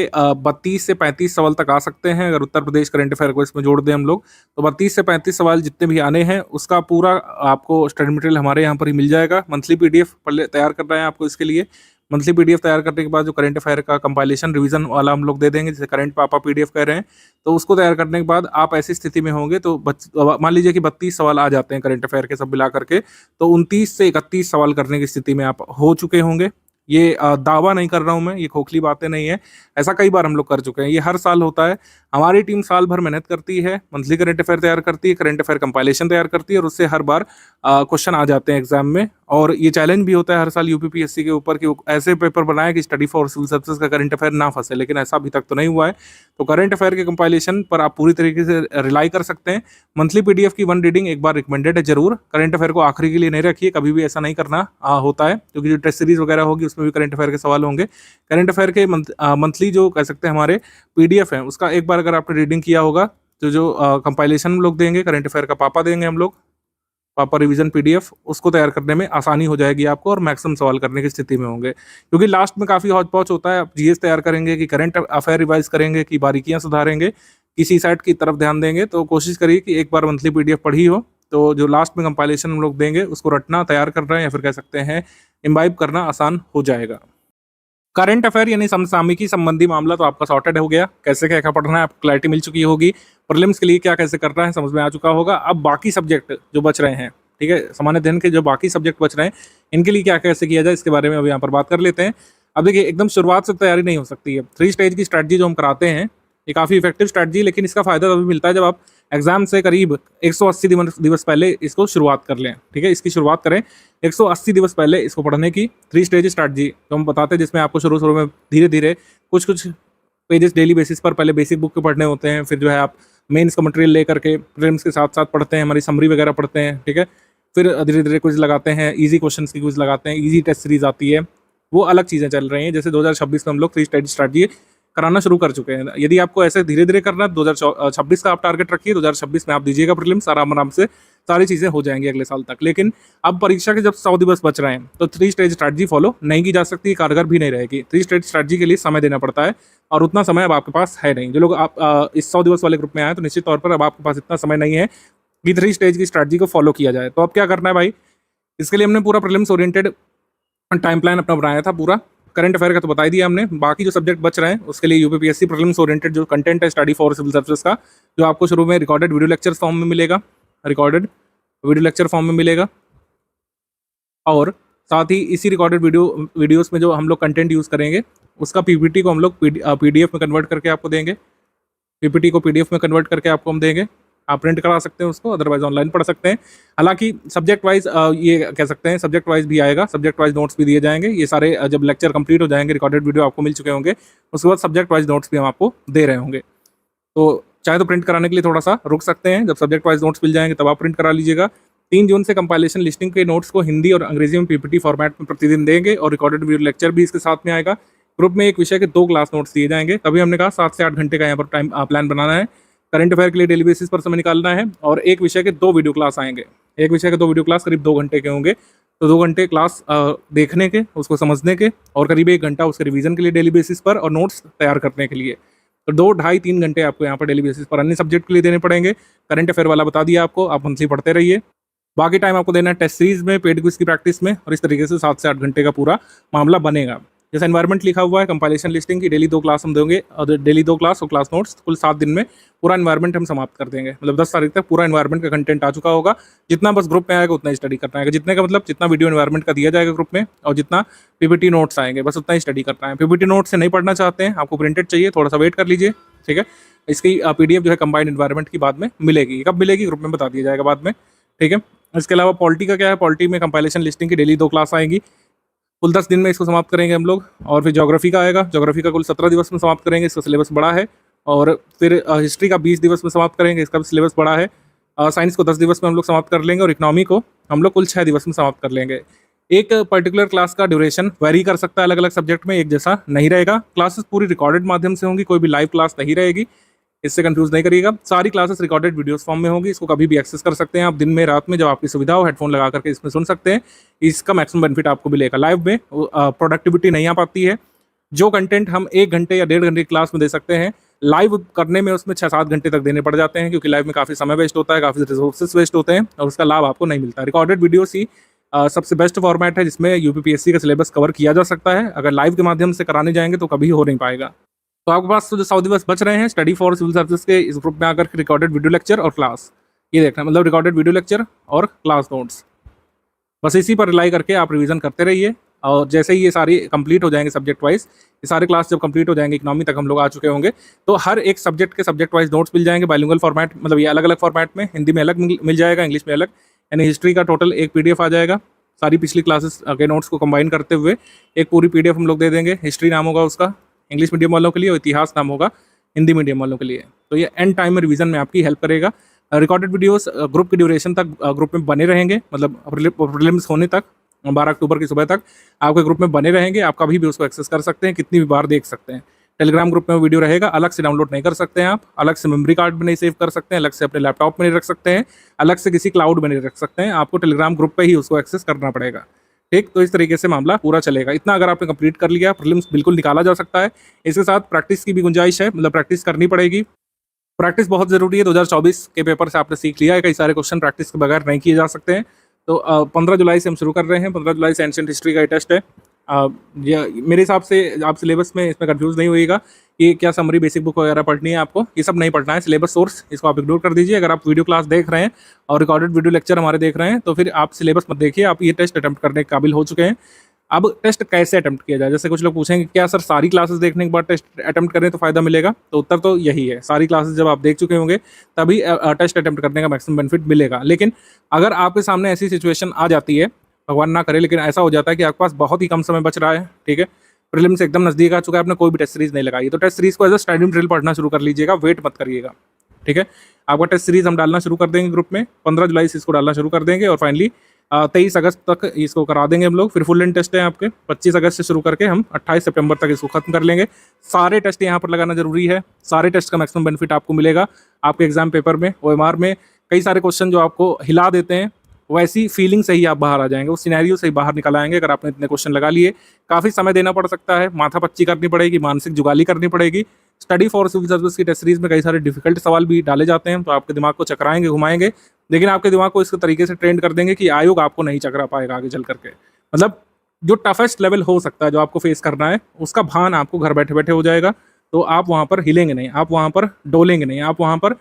32 से 35 सवाल तक आ सकते हैं। अगर उत्तर प्रदेश करंट अफेयर को इसमें जोड़ दें हम लोग, तो 32 से 35 सवाल जितने भी आने हैं उसका पूरा आपको स्टडी मटेरियल हमारे यहाँ पर ही मिल जाएगा। मंथली पीडीएफ तैयार करना है आपको, इसके लिए मंथली पीडीएफ तैयार करने के बाद जो करंट अफेयर का कंपाइलेशन रिवीजन वाला हम लोग दे देंगे, जैसे करंट पापा पीडीएफ कह रहे हैं, तो उसको तैयार करने के बाद आप ऐसी स्थिति में होंगे तो मान लीजिए कि 32 सवाल आ जाते हैं करंट अफेयर के सब मिला करके, तो 29 से 31 सवाल करने की स्थिति में आप हो चुके होंगे, ये दावा नहीं कर रहा हूं मैं, ये खोखली बातें नहीं है, ऐसा कई बार हम लोग कर चुके हैं, ये हर साल होता है। हमारी टीम साल भर मेहनत करती है, मंथली करंट अफेयर तैयार करती है, करंट अफेयर कंपाइलेशन तैयार करती है और उससे हर बार क्वेश्चन आ जाते हैं एग्जाम में। और ये चैलेंज भी होता है हर साल यूपीपीएससी के ऊपर कि वो ऐसे पेपर बनाए कि स्टडी फॉर सिविल सर्विसेज का करंट अफेयर ना फंसे, लेकिन ऐसा अभी तक तो नहीं हुआ है। तो करंट अफेयर के कंपाइलेशन पर आप पूरी तरीके से रिलाई कर सकते हैं। मंथली पीडीएफ की 1 रीडिंग एक बार रिकमेंडेड है जरूर। करंट अफेयर को आखिरी के लिए नहीं रखिए, कभी भी ऐसा नहीं करना होता है, क्योंकि जो टेस्ट सीरीज वगैरह होगी उसमें भी करंट अफेयर के सवाल होंगे। करंट अफेयर के मंथली जो कह सकते हैं हमारे पीडीएफ है, उसका एक बार अगर आपने रीडिंग किया होगा तो जो कंपाइलेशन हम लोग देंगे, करंट अफेयर का पापा देंगे हम लोग, पापा रिवीजन पीडीएफ, उसको तैयार करने में आसानी हो जाएगी आपको और मैक्सिमम सवाल करने की स्थिति में होंगे। क्योंकि लास्ट में काफ़ी हौच पौच होता है, आप जीएस तैयार करेंगे कि करंट अफेयर रिवाइज करेंगे कि बारीकियां सुधारेंगे, किसी साइड की तरफ ध्यान देंगे। तो कोशिश करिए कि एक बार मंथली पीडीएफ पढ़ी हो, तो जो लास्ट में कंपाइलेशन हम लोग देंगे उसको रटना, तैयार करना या फिर कह सकते हैं इम्बाइब करना आसान हो जाएगा। करंट अफेयर यानी समसामयिकी संबंधी मामला तो आपका सॉर्टेड हो गया, कैसे क्या क्या पढ़ना है आपको क्लैरिटी मिल चुकी होगी, प्रीलिम्स के लिए क्या कैसे करना है समझ में आ चुका होगा। अब बाकी सब्जेक्ट जो बच रहे हैं, ठीक है, सामान्य अध्ययन के जो बाकी सब्जेक्ट बच रहे हैं, इनके लिए क्या कैसे किया जाए इसके बारे में अब यहाँ पर बात कर लेते हैं। अब देखिए, एकदम शुरुआत से तैयारी नहीं हो सकती है। 3 स्टेज की स्ट्रैटेजी जो हम कराते हैं, ये काफ़ी इफेक्टिव स्ट्रैटेजी, लेकिन इसका फायदा तभी मिलता है जब आप एग्जाम से करीब 180 दिवस पहले इसको शुरुआत कर लें। ठीक है, इसकी शुरुआत करें 180 दिवस पहले इसको पढ़ने की। 3 स्टेज स्ट्रैटेजी जो हम बताते हैं, जिसमें आपको शुरू में धीरे धीरे कुछ पेजेस डेली बेसिस पर पहले बेसिक बुक के पढ़ने होते हैं, फिर जो है आप मेंस का मटेरियल लेकर के प्रीलिम्स के साथ साथ पढ़ते हैं, हमारी समरी वगैरह पढ़ते हैं। ठीक है, फिर धीरे धीरे क्विज लगाते हैं, इजी क्वेश्चंस की क्विज लगाते हैं, इजी टेस्ट सीरीज आती है, वो अलग चीज़ें चल रही हैं। जैसे 2026 में हम लोग 3 स्टेज स्ट्रैटेजी कराना शुरू कर चुके हैं। यदि आपको ऐसे धीरे धीरे करना है, 2026 का आप टारगेट रखिए, 2026 में आप दीजिएगा प्रीलिम्स, आराम से सारी चीज़ें हो जाएंगी अगले साल तक। लेकिन अब परीक्षा के जब 100 दिवस बच रहे हैं, तो 3 स्टेज स्ट्रैटेजी फॉलो नहीं की जा सकती, कारगर भी नहीं रहेगी। 3 स्टेज स्ट्रैटेजी के लिए समय देना पड़ता है और उतना समय अब आपके पास है नहीं। जो लोग आप इस 100 दिवस वाले ग्रुप में आए, तो निश्चित तौर पर अब आपके पास इतना समय नहीं है कि 3 स्टेज की स्ट्रैटेजी को फॉलो किया जाए। तो अब क्या करना है भाई, इसके लिए हमने पूरा प्रीलिम्स ओरिएंटेड टाइम प्लान अपना बनाया था पूरा। करंट अफेयर का तो बता ही दिया हमने, बाकी जो सब्जेक्ट बच रहे हैं उसके लिए यूपीपीएससी प्रीलिम्स ओरिएंटेड जो कंटेंट है स्टडी फॉर सिविल सर्विसेज का, जो आपको शुरू में रिकॉर्डेड वीडियो लेक्चर फॉर्म में मिलेगा, रिकॉर्डेड वीडियो लेक्चर फॉर्म में मिलेगा, और साथ ही इसी रिकॉर्डेड वीडियोस में जो हम लोग कंटेंट यूज़ करेंगे उसका पीपीटी को हम लोग पीडीएफ में कन्वर्ट करके आपको देंगे। पीपीटी को पीडीएफ में कन्वर्ट करके आपको हम देंगे, आप प्रिंट करा सकते हैं उसको, अदरवाइज ऑनलाइन पढ़ सकते हैं। हालांकि सब्जेक्ट वाइज ये कह सकते हैं सब्जेक्ट वाइज भी आएगा, सब्जेक्ट वाइज नोट्स भी दिए जाएंगे। ये सारे जब लेक्चर कंप्लीट हो जाएंगे, रिकॉर्डेड वीडियो आपको मिल चुके होंगे, उसके बाद सब्जेक्ट वाइज नोट्स भी हम आपको दे रहे होंगे। तो चाहे तो प्रिंट कराने के लिए थोड़ा सा रुक सकते हैं, जब सब्जेक्ट वाइज नोट्स मिल जाएंगे तब आप प्रिंट करा लीजिएगा। 3 जून से कंपाइलेशन लिस्टिंग के नोट्स को हिंदी और अंग्रेजी में पीपीटी फॉर्मेट में प्रतिदिन देंगे और रिकॉर्डेड वीडियो लेक्चर भी इसके साथ में आएगा। ग्रुप में एक विषय के 2 क्लास नोट्स दिए जाएंगे। तभी हमने कहा 7 से 8 घंटे का यहाँ पर टाइम प्लान बनाना है। करंट अफेयर के लिए डेली बेसिस पर समय निकालना है और एक विषय के 2 वीडियो क्लास आएंगे। एक विषय के 2 वीडियो क्लास करीब 2 घंटे के होंगे। तो 2 घंटे क्लास देखने के, उसको समझने के, और करीब 1 घंटा उसके रिवीजन के लिए डेली बेसिस पर और नोट्स तैयार करने के लिए। तो 2, ढाई 3 घंटे आपको यहाँ पर डेली बेसिस पर अन्य सब्जेक्ट के लिए देने पड़ेंगे। करंट अफेयर वाला बता दिया आपको, आप मंथली पढ़ते रहिए। बाकी टाइम आपको देना है टेस्ट सीरीज में, पेड क्विज की प्रैक्टिस में, और इस तरीके से 7 से 8 घंटे का पूरा मामला बनेगा। जैसे एनवायरनमेंट लिखा हुआ है, कंपाइलेशन लिस्टिंग की डेली 2 क्लास हम देंगे, और डेली 2 क्लास और क्लास नोट्स, कुल 7 दिन में पूरा एनवायरनमेंट हम समाप्त कर देंगे। मतलब 10 तारीख तक पूरा एनवायरनमेंट का कंटेंट आ चुका होगा। जितना बस ग्रुप में आएगा उतना ही स्टडी करना है। जितने का मतलब जितना वीडियो एनवायरनमेंट का दिया जाएगा ग्रुप में, और जितना पीपीटी नोट्स आएंगे बस उतना ही स्टडी करना है। पीपीटी नोट्स से नहीं पढ़ना चाहते हैं, आपको प्रिंटेड चाहिए, थोड़ा सा वेट कर लीजिए। ठीक है, इसकी पीडीएफ जो है कंबाइंड एनवायरनमेंट की बाद में मिलेगी। कब मिलेगी ग्रुप में बता दिया जाएगा बाद में। ठीक है, इसके अलावा पॉलिटी का क्या है, पॉलिटी में कंपाइलेशन लिस्टिंग की डेली 2 क्लास आएंगी, कुल 10 दिन में इसको समाप्त करेंगे हम लोग। और फिर ज्योग्राफी का आएगा, ज्योग्राफी का कुल 17 दिवस में समाप्त करेंगे, इसका सिलेबस बड़ा है। और फिर हिस्ट्री का 20 दिवस में समाप्त करेंगे, इसका भी सिलेबस बड़ा है। साइंस को 10 दिवस में हम लोग समाप्त कर लेंगे, और इकोनॉमी को हम लोग कुल 6 दिवस में समाप्त कर लेंगे। एक पर्टिकुलर क्लास का ड्यूरेशन वेरी कर सकता है, अलग अलग सब्जेक्ट में एक जैसा नहीं रहेगा। क्लासेस पूरी रिकॉर्डेड माध्यम से होंगी, कोई भी लाइव क्लास नहीं रहेगी, इससे कंफ्यूज नहीं करिएगा। सारी क्लासेस रिकॉर्डेड वीडियोस फॉर्म में होंगी, इसको कभी भी एक्सेस कर सकते हैं आप, दिन में रात में जब आपकी सुविधा हो, हेडफोन लगा करके इसमें सुन सकते हैं। इसका मैक्सिमम बेनिफिट आपको मिलेगा। लाइव में प्रोडक्टिविटी नहीं आ पाती है। जो कंटेंट हम 1 घंटे या 1.5 घंटे की क्लास में दे सकते हैं, लाइव करने में उसमें 6-7 घंटे तक देने पड़ जाते हैं, क्योंकि लाइव में काफ़ी समय वेस्ट होता है, काफ़ी रिसोर्सेज वेस्ट होते हैं, और उसका लाभ आपको नहीं मिलता। रिकॉर्डेड वीडियोस ही सबसे बेस्ट फॉर्मेट है जिसमें यूपीपीएससी का सिलेबस कवर किया जा सकता है। अगर लाइव के माध्यम से कराने जाएंगे तो कभी हो नहीं पाएगा। तो आपके पास तो जो 100 दिवस बच रहे हैं स्टडी फॉर सिविल सर्विसेज के इस ग्रुप में आकर के रिकॉर्डेड वीडियो लेक्चर और क्लास, ये देखना, मतलब रिकॉर्डेड वीडियो लेक्चर और क्लास नोट्स, बस इसी पर रिलाई करके आप रिवीजन करते रहिए। और जैसे ही ये सारी कंप्लीट हो जाएंगे सब्जेक्ट वाइज, ये सारे क्लास जब कंप्लीट हो जाएंगे, इकोनॉमी तक हम लोग आ चुके होंगे, तो हर एक सब्जेक्ट के सब्जेक्ट वाइज नोट्स मिल जाएंगे बाइलिंगुअल फॉर्मेट, मतलब ये अलग अलग फॉर्मेट में, हिंदी में अलग मिल जाएगा, इंग्लिश में अलग। यानी हिस्ट्री का टोटल एक पीडीएफ आ जाएगा, सारी पिछली क्लासेस के नोट्स को कंबाइन करते हुए एक पूरी पीडीएफ हम लोग दे देंगे। हिस्ट्री नाम होगा उसका इंग्लिश मीडियम वालों के लिए, और इतिहास नाम होगा हिंदी मीडियम वालों के लिए। तो ये एंड टाइम में रिवीजन में आपकी हेल्प करेगा। रिकॉर्डेड वीडियोस ग्रुप की ड्यूरेशन तक ग्रुप में बने रहेंगे, मतलब प्रीलिम्स होने तक 12 अक्टूबर की सुबह तक आपके ग्रुप में बने रहेंगे। आप कभी भी उसको एक्सेस कर सकते हैं, कितनी भी बार देख सकते हैं। टेलीग्राम ग्रुप में वो वीडियो रहेगा, अलग से डाउनलोड नहीं कर सकते हैं आप, अलग से मेमोरी कार्ड में नहीं सेव कर सकते हैं, अलग से अपने लैपटॉप में नहीं रख सकते हैं, अलग से किसी क्लाउड में नहीं रख सकते हैं, आपको टेलीग्राम ग्रुप पे ही उसको एक्सेस करना पड़ेगा। ठीक, तो इस तरीके से मामला पूरा चलेगा। इतना अगर आपने कंप्लीट कर लिया, प्रीलिम्स बिल्कुल निकाला जा सकता है। इसके साथ प्रैक्टिस की भी गुंजाइश है, मतलब प्रैक्टिस करनी पड़ेगी। प्रैक्टिस बहुत ज़रूरी है। 2024 के पेपर से आपने सीख लिया है, कई सारे क्वेश्चन प्रैक्टिस के बगैर नहीं किए जा सकते हैं। तो 15 जुलाई से हम शुरू कर रहे हैं। 15 जुलाई से एंशिएंट हिस्ट्री का ये टेस्ट है। मेरे हिसाब से आप सिलेबस में इसमें कंफ्यूज नहीं होइएगा कि क्या समरी बेसिक बुक वगैरह पढ़नी है आपको, ये सब नहीं पढ़ना है। सिलेबस सोर्स इसको आप इग्नोर कर दीजिए। अगर आप वीडियो क्लास देख रहे हैं और रिकॉर्डेड वीडियो लेक्चर हमारे देख रहे हैं, तो फिर आप सिलेबस मत देखिए, आप ये टेस्ट अटैम्प्ट करने के काबिल हो चुके हैं। अब टेस्ट कैसे अटैम्प्ट किया जाए, जैसे कुछ लोग पूछेंगे क्या सर सारी क्लासेस देखने के बाद टेस्ट अटैम्प्ट करें तो फ़ायदा मिलेगा, तो उत्तर तो यही है। सारी क्लासेस जब आप देख चुके होंगे तभी टेस्ट अटैम्प्ट करने का मैक्सिमम बेनिफिट मिलेगा। लेकिन अगर आपके सामने ऐसी सिचुएशन आ जाती है, भगवान ना करे, लेकिन ऐसा हो जाता है कि आपके पास बहुत ही कम समय बच रहा है, ठीक है, प्रीलिम से एकदम नज़दीक आ चुका है, आपने कोई भी टेस्ट सीरीज नहीं लगाई, तो टेस्ट सीरीज को एज अ स्टडी ड्रिल पढ़ना शुरू कर लीजिएगा, वेट मत करिएगा। ठीक है, आपका टेस्ट सीरीज हम डालना शुरू कर देंगे ग्रुप में, 15 जुलाई से इसको डालना शुरू कर देंगे, और फाइनली 23 अगस्त तक इसको करा देंगे हम लोग। फिर फुल लेंथ टेस्ट है आपके 25 अगस्त से शुरू करके हम 28 सितंबर तक इसको खत्म कर लेंगे। सारे टेस्ट यहाँ पर लगाना जरूरी है, सारे टेस्ट का मैक्सिमम बेनिफिट आपको मिलेगा। आपके एग्जाम पेपर में OMR में कई सारे क्वेश्चन जो आपको हिला देते हैं, वैसी फीलिंग से ही आप बाहर आ जाएंगे, उस सिनेरियो से ही बाहर निकल आएंगे। अगर आपने इतने क्वेश्चन लगा लिए, काफ़ी समय देना पड़ सकता है, माथा पच्ची करनी पड़ेगी, मानसिक जुगाली करनी पड़ेगी। स्टडी फॉर सिविल सर्विस की टेस्ट सीरीज में कई सारे डिफिकल्ट सवाल भी डाले जाते हैं, तो आपके दिमाग को चकराएंगे, घुमाएंगे, लेकिन आपके दिमाग को इस तरीके से ट्रेंड कर देंगे कि आयोग आपको नहीं चकरा पाएगा आगे चल करके। मतलब जो टफेस्ट लेवल हो सकता है जो आपको फेस करना है, उसका भान आपको घर बैठे बैठे हो जाएगा। तो आप वहाँ पर हिलेंगे नहीं, आप वहाँ पर डोलेंगे नहीं, आप वहाँ पर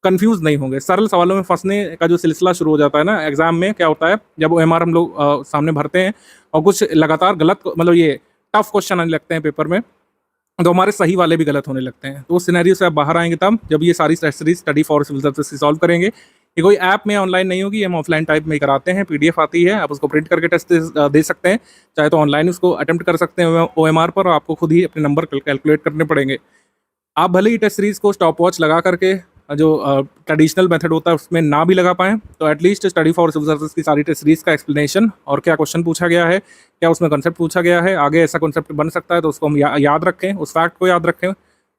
कंफ्यूज नहीं होंगे। सरल सवालों में फंसने का जो सिलसिला शुरू हो जाता है ना, एग्जाम में क्या होता है, जब OMR हम लोग सामने भरते हैं और कुछ लगातार गलत, मतलब ये टफ क्वेश्चन आने लगते हैं पेपर में, तो हमारे सही वाले भी गलत होने लगते हैं। तो उस सिनेरियो से आप बाहर आएंगे तब जब ये सारी test series study for civil service solve करेंगे। ये कोई ऐप में ऑनलाइन नहीं होगी, हम ऑफलाइन टाइप में कराते हैं। PDF आती है, आप उसको प्रिंट करके टेस्ट दे सकते हैं, चाहे तो ऑनलाइन उसको अटेम्प्ट कर सकते हैं OMR पर, और आपको खुद ही अपने नंबर कैलकुलेट करने पड़ेंगे। आप भले ही टेस्ट सीरीज को स्टॉप वॉच लगा करके जो ट्रेडिशनल मेथड होता है उसमें ना भी लगा पाएँ, तो at least study for civil service की सारी टेस्ट सीरीज का एक्सप्लेनेशन और क्या क्वेश्चन पूछा गया है, क्या उसमें कंसेप्ट पूछा गया है, आगे ऐसा कंसेप्ट बन सकता है तो उसको हम याद रखें, उस फैक्ट को याद रखें।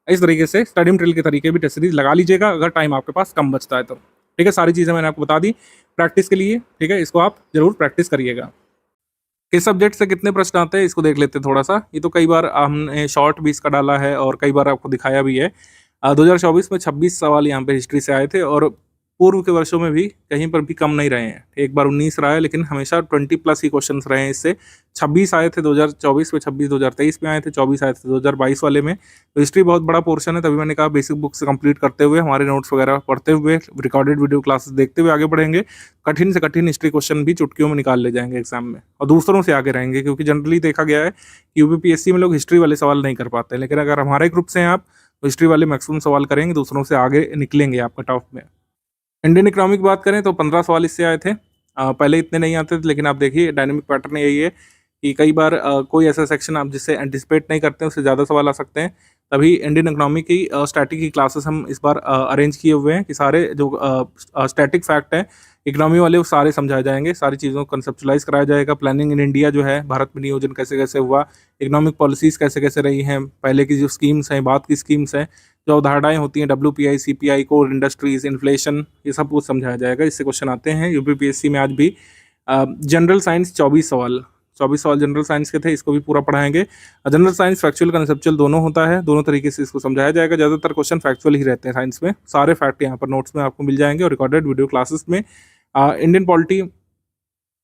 इस तरीके से स्टडी मटेरियल के तरीके भी टेस्ट सीरीज लगा लीजिएगा अगर टाइम आपके पास कम बचता है तो। ठीक है, सारी चीज़ें मैंने आपको बता दी प्रैक्टिस के लिए। ठीक है, इसको आप जरूर प्रैक्टिस करिएगा। किस सब्जेक्ट से कितने प्रश्न आते हैं इसको देख लेते हैं थोड़ा सा। ये तो कई बार हमने शॉर्ट भी इसका डाला है और कई बार आपको दिखाया भी है। 2024 में 26 सवाल यहाँ पे हिस्ट्री से आए थे, और पूर्व के वर्षों में भी कहीं पर भी कम नहीं रहे हैं। एक बार 19 रहा है, लेकिन हमेशा 20+ ही क्वेश्चन रहे हैं इससे। 26 आए थे 2024 में, 26 2023 में आए थे, 24 आए थे 2022 वाले में। तो हिस्ट्री बहुत बड़ा पोर्शन है, तभी मैंने कहा बेसिक बुक से कंप्लीट करते हुए, हमारे नोट्स वगैरह पढ़ते हुए, रिकॉर्डेड वीडियो क्लासेस देखते हुए आगे बढ़ेंगे। कठिन से कठिन हिस्ट्री क्वेश्चन भी चुटकियों में निकाल ले जाएंगे एग्जाम में, और दूसरों से आगे रहेंगे, क्योंकि जनरली देखा गया है कि UPPSC में लोग हिस्ट्री वाले सवाल नहीं कर पाते, लेकिन अगर हमारे ग्रुप से हैं आप, तो हिस्ट्री वाले मैक्सिमम सवाल करेंगे, दूसरों से आगे निकलेंगे आप कट ऑफ में। इंडियन इकोनॉमी की बात करें तो 15 सवाल इससे आए थे। पहले इतने नहीं आते थे, लेकिन आप देखिए डायनेमिक पैटर्न यही है कि कई बार कोई ऐसा सेक्शन आप जिससे एंटिसिपेट नहीं करते हैं उससे ज़्यादा सवाल आ सकते हैं। तभी इंडियन इकोनॉमी की स्टैटिक की क्लासेस हम इस बार अरेंज किए हुए हैं कि सारे जो स्टैटिक फैक्ट हैं इकोनॉमी वाले वो सारे समझाए जाएंगे, सारी चीज़ों को कंसेप्चुलाइज कराया जाएगा। प्लानिंग इन इंडिया जो है, भारत में नियोजन कैसे कैसे हुआ, इकोनॉमिक पॉलिसीज़ कैसे कैसे रही हैं, पहले की जो स्कीम्स हैं, बाद की स्कीम्स हैं, जो अवधारणाएं होती हैं, WPI, CPI, core industries, inflation, ये सब कुछ समझाया जाएगा। इससे क्वेश्चन आते हैं UPPSC में आज भी। जनरल साइंस 24 सवाल जनरल साइंस के थे, इसको भी पूरा पढ़ाएंगे। जनरल साइंस फैक्चुअल कंसेप्चुअल दोनों होता है, दोनों तरीके से इसको समझाया जाएगा। ज़्यादातर क्वेश्चन फैक्चुअल ही रहते हैं साइंस में, सारे फैक्ट यहाँ पर नोट्स में आपको मिल जाएंगे और रिकॉर्डेड वीडियो क्लासेस में। इंडियन पॉलिटी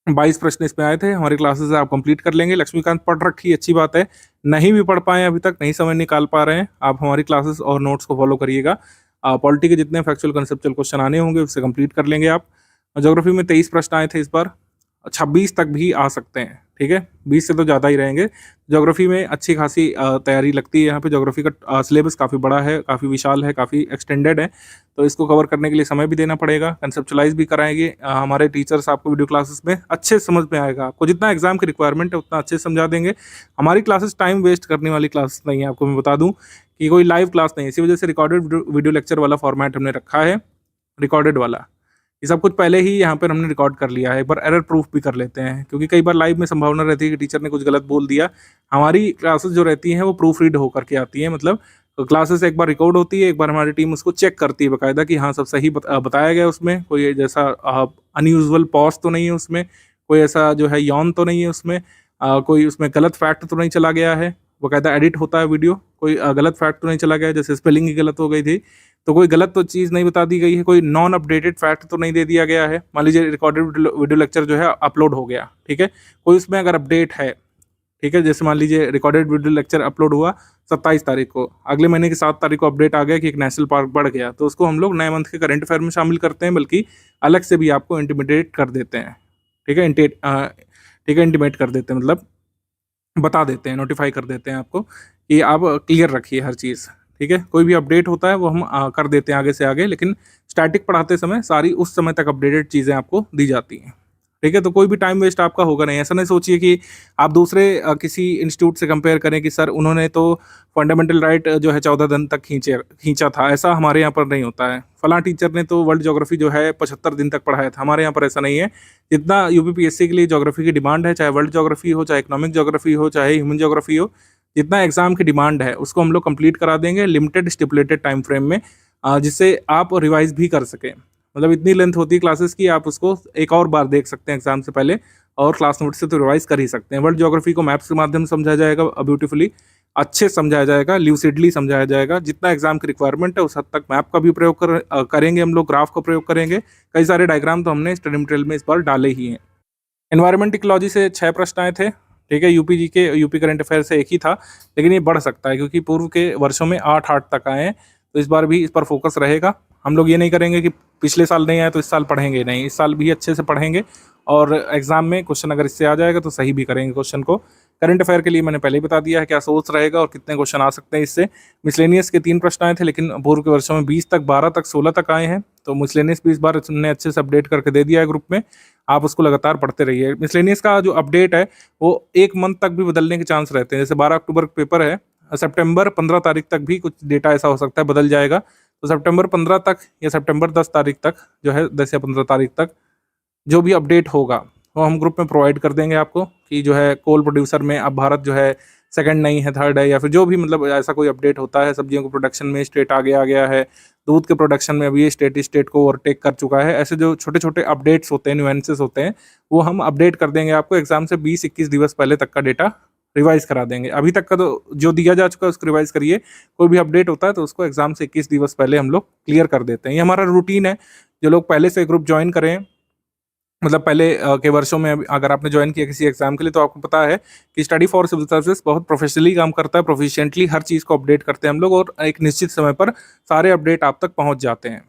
22 प्रश्न इसमें आए थे, हमारी क्लासेस आप कंप्लीट कर लेंगे। लक्ष्मीकांत पढ़ रखी, अच्छी बात है। नहीं भी पढ़ पाए अभी तक, नहीं समय निकाल पा रहे हैं, आप हमारी क्लासेस और नोट्स को फॉलो करिएगा। पॉलिटी के जितने फैक्चुअल कंसेप्चुअल क्वेश्चन आने होंगे उससे कंप्लीट कर लेंगे आप। ज्योग्राफी में 23 प्रश्न आए थे इस बार, 26 तक भी आ सकते हैं, ठीक है, 20 से तो ज़्यादा ही रहेंगे। ज्योग्राफी में अच्छी खासी तैयारी लगती है यहाँ पे। ज्योग्राफी का सिलेबस काफ़ी बड़ा है, काफ़ी विशाल है, काफ़ी एक्सटेंडेड है, तो इसको कवर करने के लिए समय भी देना पड़ेगा। कंसेप्चुलाइज भी कराएंगे हमारे टीचर्स आपको वीडियो क्लासेस में, अच्छे समझ में आएगा आपको। जितना एग्जाम की रिक्वायरमेंट है उतना अच्छे से समझा देंगे। हमारी क्लासेस टाइम वेस्ट करने वाली क्लासेस नहीं है, आपको मैं बता दूँ कि कोई लाइव क्लास नहीं है। इसी वजह से रिकॉर्डेड वीडियो लेक्चर वाला फॉर्मेट हमने रखा है, रिकॉर्डेड वाला। ये सब कुछ पहले ही यहाँ पर हमने रिकॉर्ड कर लिया है, एक बार एरर प्रूफ भी कर लेते हैं, क्योंकि कई बार लाइव में संभावना रहती है कि टीचर ने कुछ गलत बोल दिया। हमारी क्लासेस जो रहती हैं वो प्रूफ रीड होकर के आती हैं, मतलब क्लासेस एक बार रिकॉर्ड होती है, एक बार हमारी टीम उसको चेक करती है बाकायदा कि हाँ सब सही बताया गया, उसमें कोई जैसा अनयूजुअल पॉज तो नहीं है उसमें, कोई ऐसा जो है यौन तो नहीं है उसमें, कोई उसमें गलत फैक्ट तो नहीं चला गया है। बाकायदा एडिट होता है वीडियो, कोई गलत फैक्ट तो नहीं चला गया, जैसे स्पेलिंग ही गलत हो गई थी तो कोई गलत तो चीज़ नहीं बता दी गई है, कोई नॉन अपडेटेड फैक्ट तो नहीं दे दिया गया है। मान लीजिए रिकॉर्डेड वीडियो लेक्चर जो है अपलोड हो गया, ठीक है, कोई उसमें अगर अपडेट है, ठीक है, जैसे मान लीजिए रिकॉर्डेड वीडियो लेक्चर अपलोड हुआ 27 तारीख को, अगले महीने की 7 तारीख को अपडेट आ गया कि एक नेशनल पार्क बढ़ गया, तो उसको हम लोग नए मंथ के करंट अफेयर में शामिल करते हैं, बल्कि अलग से भी आपको इंटीमेट कर देते हैं, ठीक है, इंटीमेट कर देते हैं, मतलब बता देते हैं, नोटिफाई कर देते हैं आपको कि आप क्लियर रखिए हर चीज़, ठीक है। कोई भी अपडेट होता है वो हम कर देते हैं आगे से आगे, लेकिन स्टैटिक पढ़ाते समय सारी उस समय तक अपडेटेड चीज़ें आपको दी जाती हैं, ठीक है। तो कोई भी टाइम वेस्ट आपका होगा नहीं। ऐसा नहीं सोचिए कि आप दूसरे किसी इंस्टीट्यूट से कंपेयर करें कि सर उन्होंने तो फंडामेंटल राइट जो है 14 दिन तक खींचा था, ऐसा हमारे यहाँ पर नहीं होता है। फलां टीचर ने तो वर्ल्ड ज्योग्राफी जो है 75 दिन तक पढ़ाया था, हमारे यहाँ पर ऐसा नहीं है। जितना यूपीपीएससी के लिए ज्योग्राफी की डिमांड है, चाहे वर्ल्ड ज्योग्राफी हो, चाहे इकोनॉमिक ज्योग्राफी हो, चाहे ह्यूमन ज्योग्राफी हो, जितना एग्जाम की डिमांड है उसको हम लोग कंप्लीट करा देंगे लिमिटेड स्टिपुलेटेड टाइम फ्रेम में, जिससे आप रिवाइज भी कर सकें। मतलब इतनी लेंथ होती है क्लासेस की, आप उसको एक और बार देख सकते हैं एग्जाम से पहले, और क्लास नोट से तो रिवाइज कर ही सकते हैं। वर्ल्ड ज्योग्राफी को मैप्स के माध्यम से समझाया जाएगा, ब्यूटीफुली अच्छे से समझाया जाएगा, ल्यूसिडली समझाया जाएगा। जितना एग्जाम की रिक्वायरमेंट है उस हद तक मैप का भी प्रयोग करेंगे हम लोग, ग्राफ का प्रयोग करेंगे। कई सारे डायग्राम तो हमने स्टडी मटेरियल में इस बार डाले ही हैं। एनवायरमेंट इकोलॉजी से 6 प्रश्न आए थे, ठीक है। यूपी जी के यूपी करंट अफेयर से एक ही था, लेकिन ये बढ़ सकता है क्योंकि पूर्व के वर्षों में 8 तक आए हैं, तो इस बार भी इस पर फोकस रहेगा। हम लोग ये नहीं करेंगे कि पिछले साल नहीं आया तो इस साल पढ़ेंगे नहीं, इस साल भी अच्छे से पढ़ेंगे, और एग्जाम में क्वेश्चन अगर इससे आ जाएगा तो सही भी करेंगे क्वेश्चन को। करंट अफेयर के लिए मैंने पहले ही बता दिया है क्या सोच रहेगा और कितने क्वेश्चन आ सकते हैं इससे। मिसलेनियस के 3 प्रश्न आए थे, लेकिन पूर्व के वर्षों में 20 तक, 12 तक, 16 तक आए हैं, तो मिसलेनियस भी इस बार हमने अच्छे से अपडेट करके दे दिया है ग्रुप में। आप उसको लगातार पढ़ते रहिए। मिसलेनियस का जो अपडेट है वो 1 मंथ तक भी बदलने के चांस रहते हैं। जैसे 12 अक्टूबर का पेपर है, सितंबर 15 तारीख तक भी कुछ डेटा ऐसा हो सकता है बदल जाएगा, तो सितंबर 15 तक या सितंबर 10 तारीख तक जो है, 10 या 15 तारीख तक जो भी अपडेट होगा वो हम ग्रुप में प्रोवाइड कर देंगे आपको, कि जो है कोल प्रोड्यूसर में अब भारत जो है सेकंड नहीं है, थर्ड है, या फिर जो भी मतलब ऐसा कोई अपडेट होता है। सब्जियों के प्रोडक्शन में स्टेट आगे आ गया है, दूध के प्रोडक्शन में अभी ये स्टेट को ओवरटेक कर चुका है। ऐसे जो छोटे छोटे अपडेट्स होते हैं, न्यूएंसेस होते हैं, वो हम अपडेट कर देंगे आपको। एग्जाम से 20-21 दिवस पहले तक का डेटा रिवाइज करा देंगे। अभी तक का तो जो दिया जा चुका है उसको रिवाइज करिए। कोई भी अपडेट होता है तो उसको एग्जाम से 21 दिवस पहले हम लोग क्लियर कर देते हैं। ये हमारा रूटीन है। जो लोग पहले से ग्रुप ज्वाइन करें, मतलब पहले के वर्षों में अगर आपने ज्वाइन किया किसी एग्जाम के लिए, तो आपको पता है कि स्टडी फॉर सिविल सर्विसेज बहुत प्रोफेशनली काम करता है, प्रोफिशिएंटली हर चीज़ को अपडेट करते हैं हम लोग, और एक निश्चित समय पर सारे अपडेट आप तक पहुंच जाते हैं।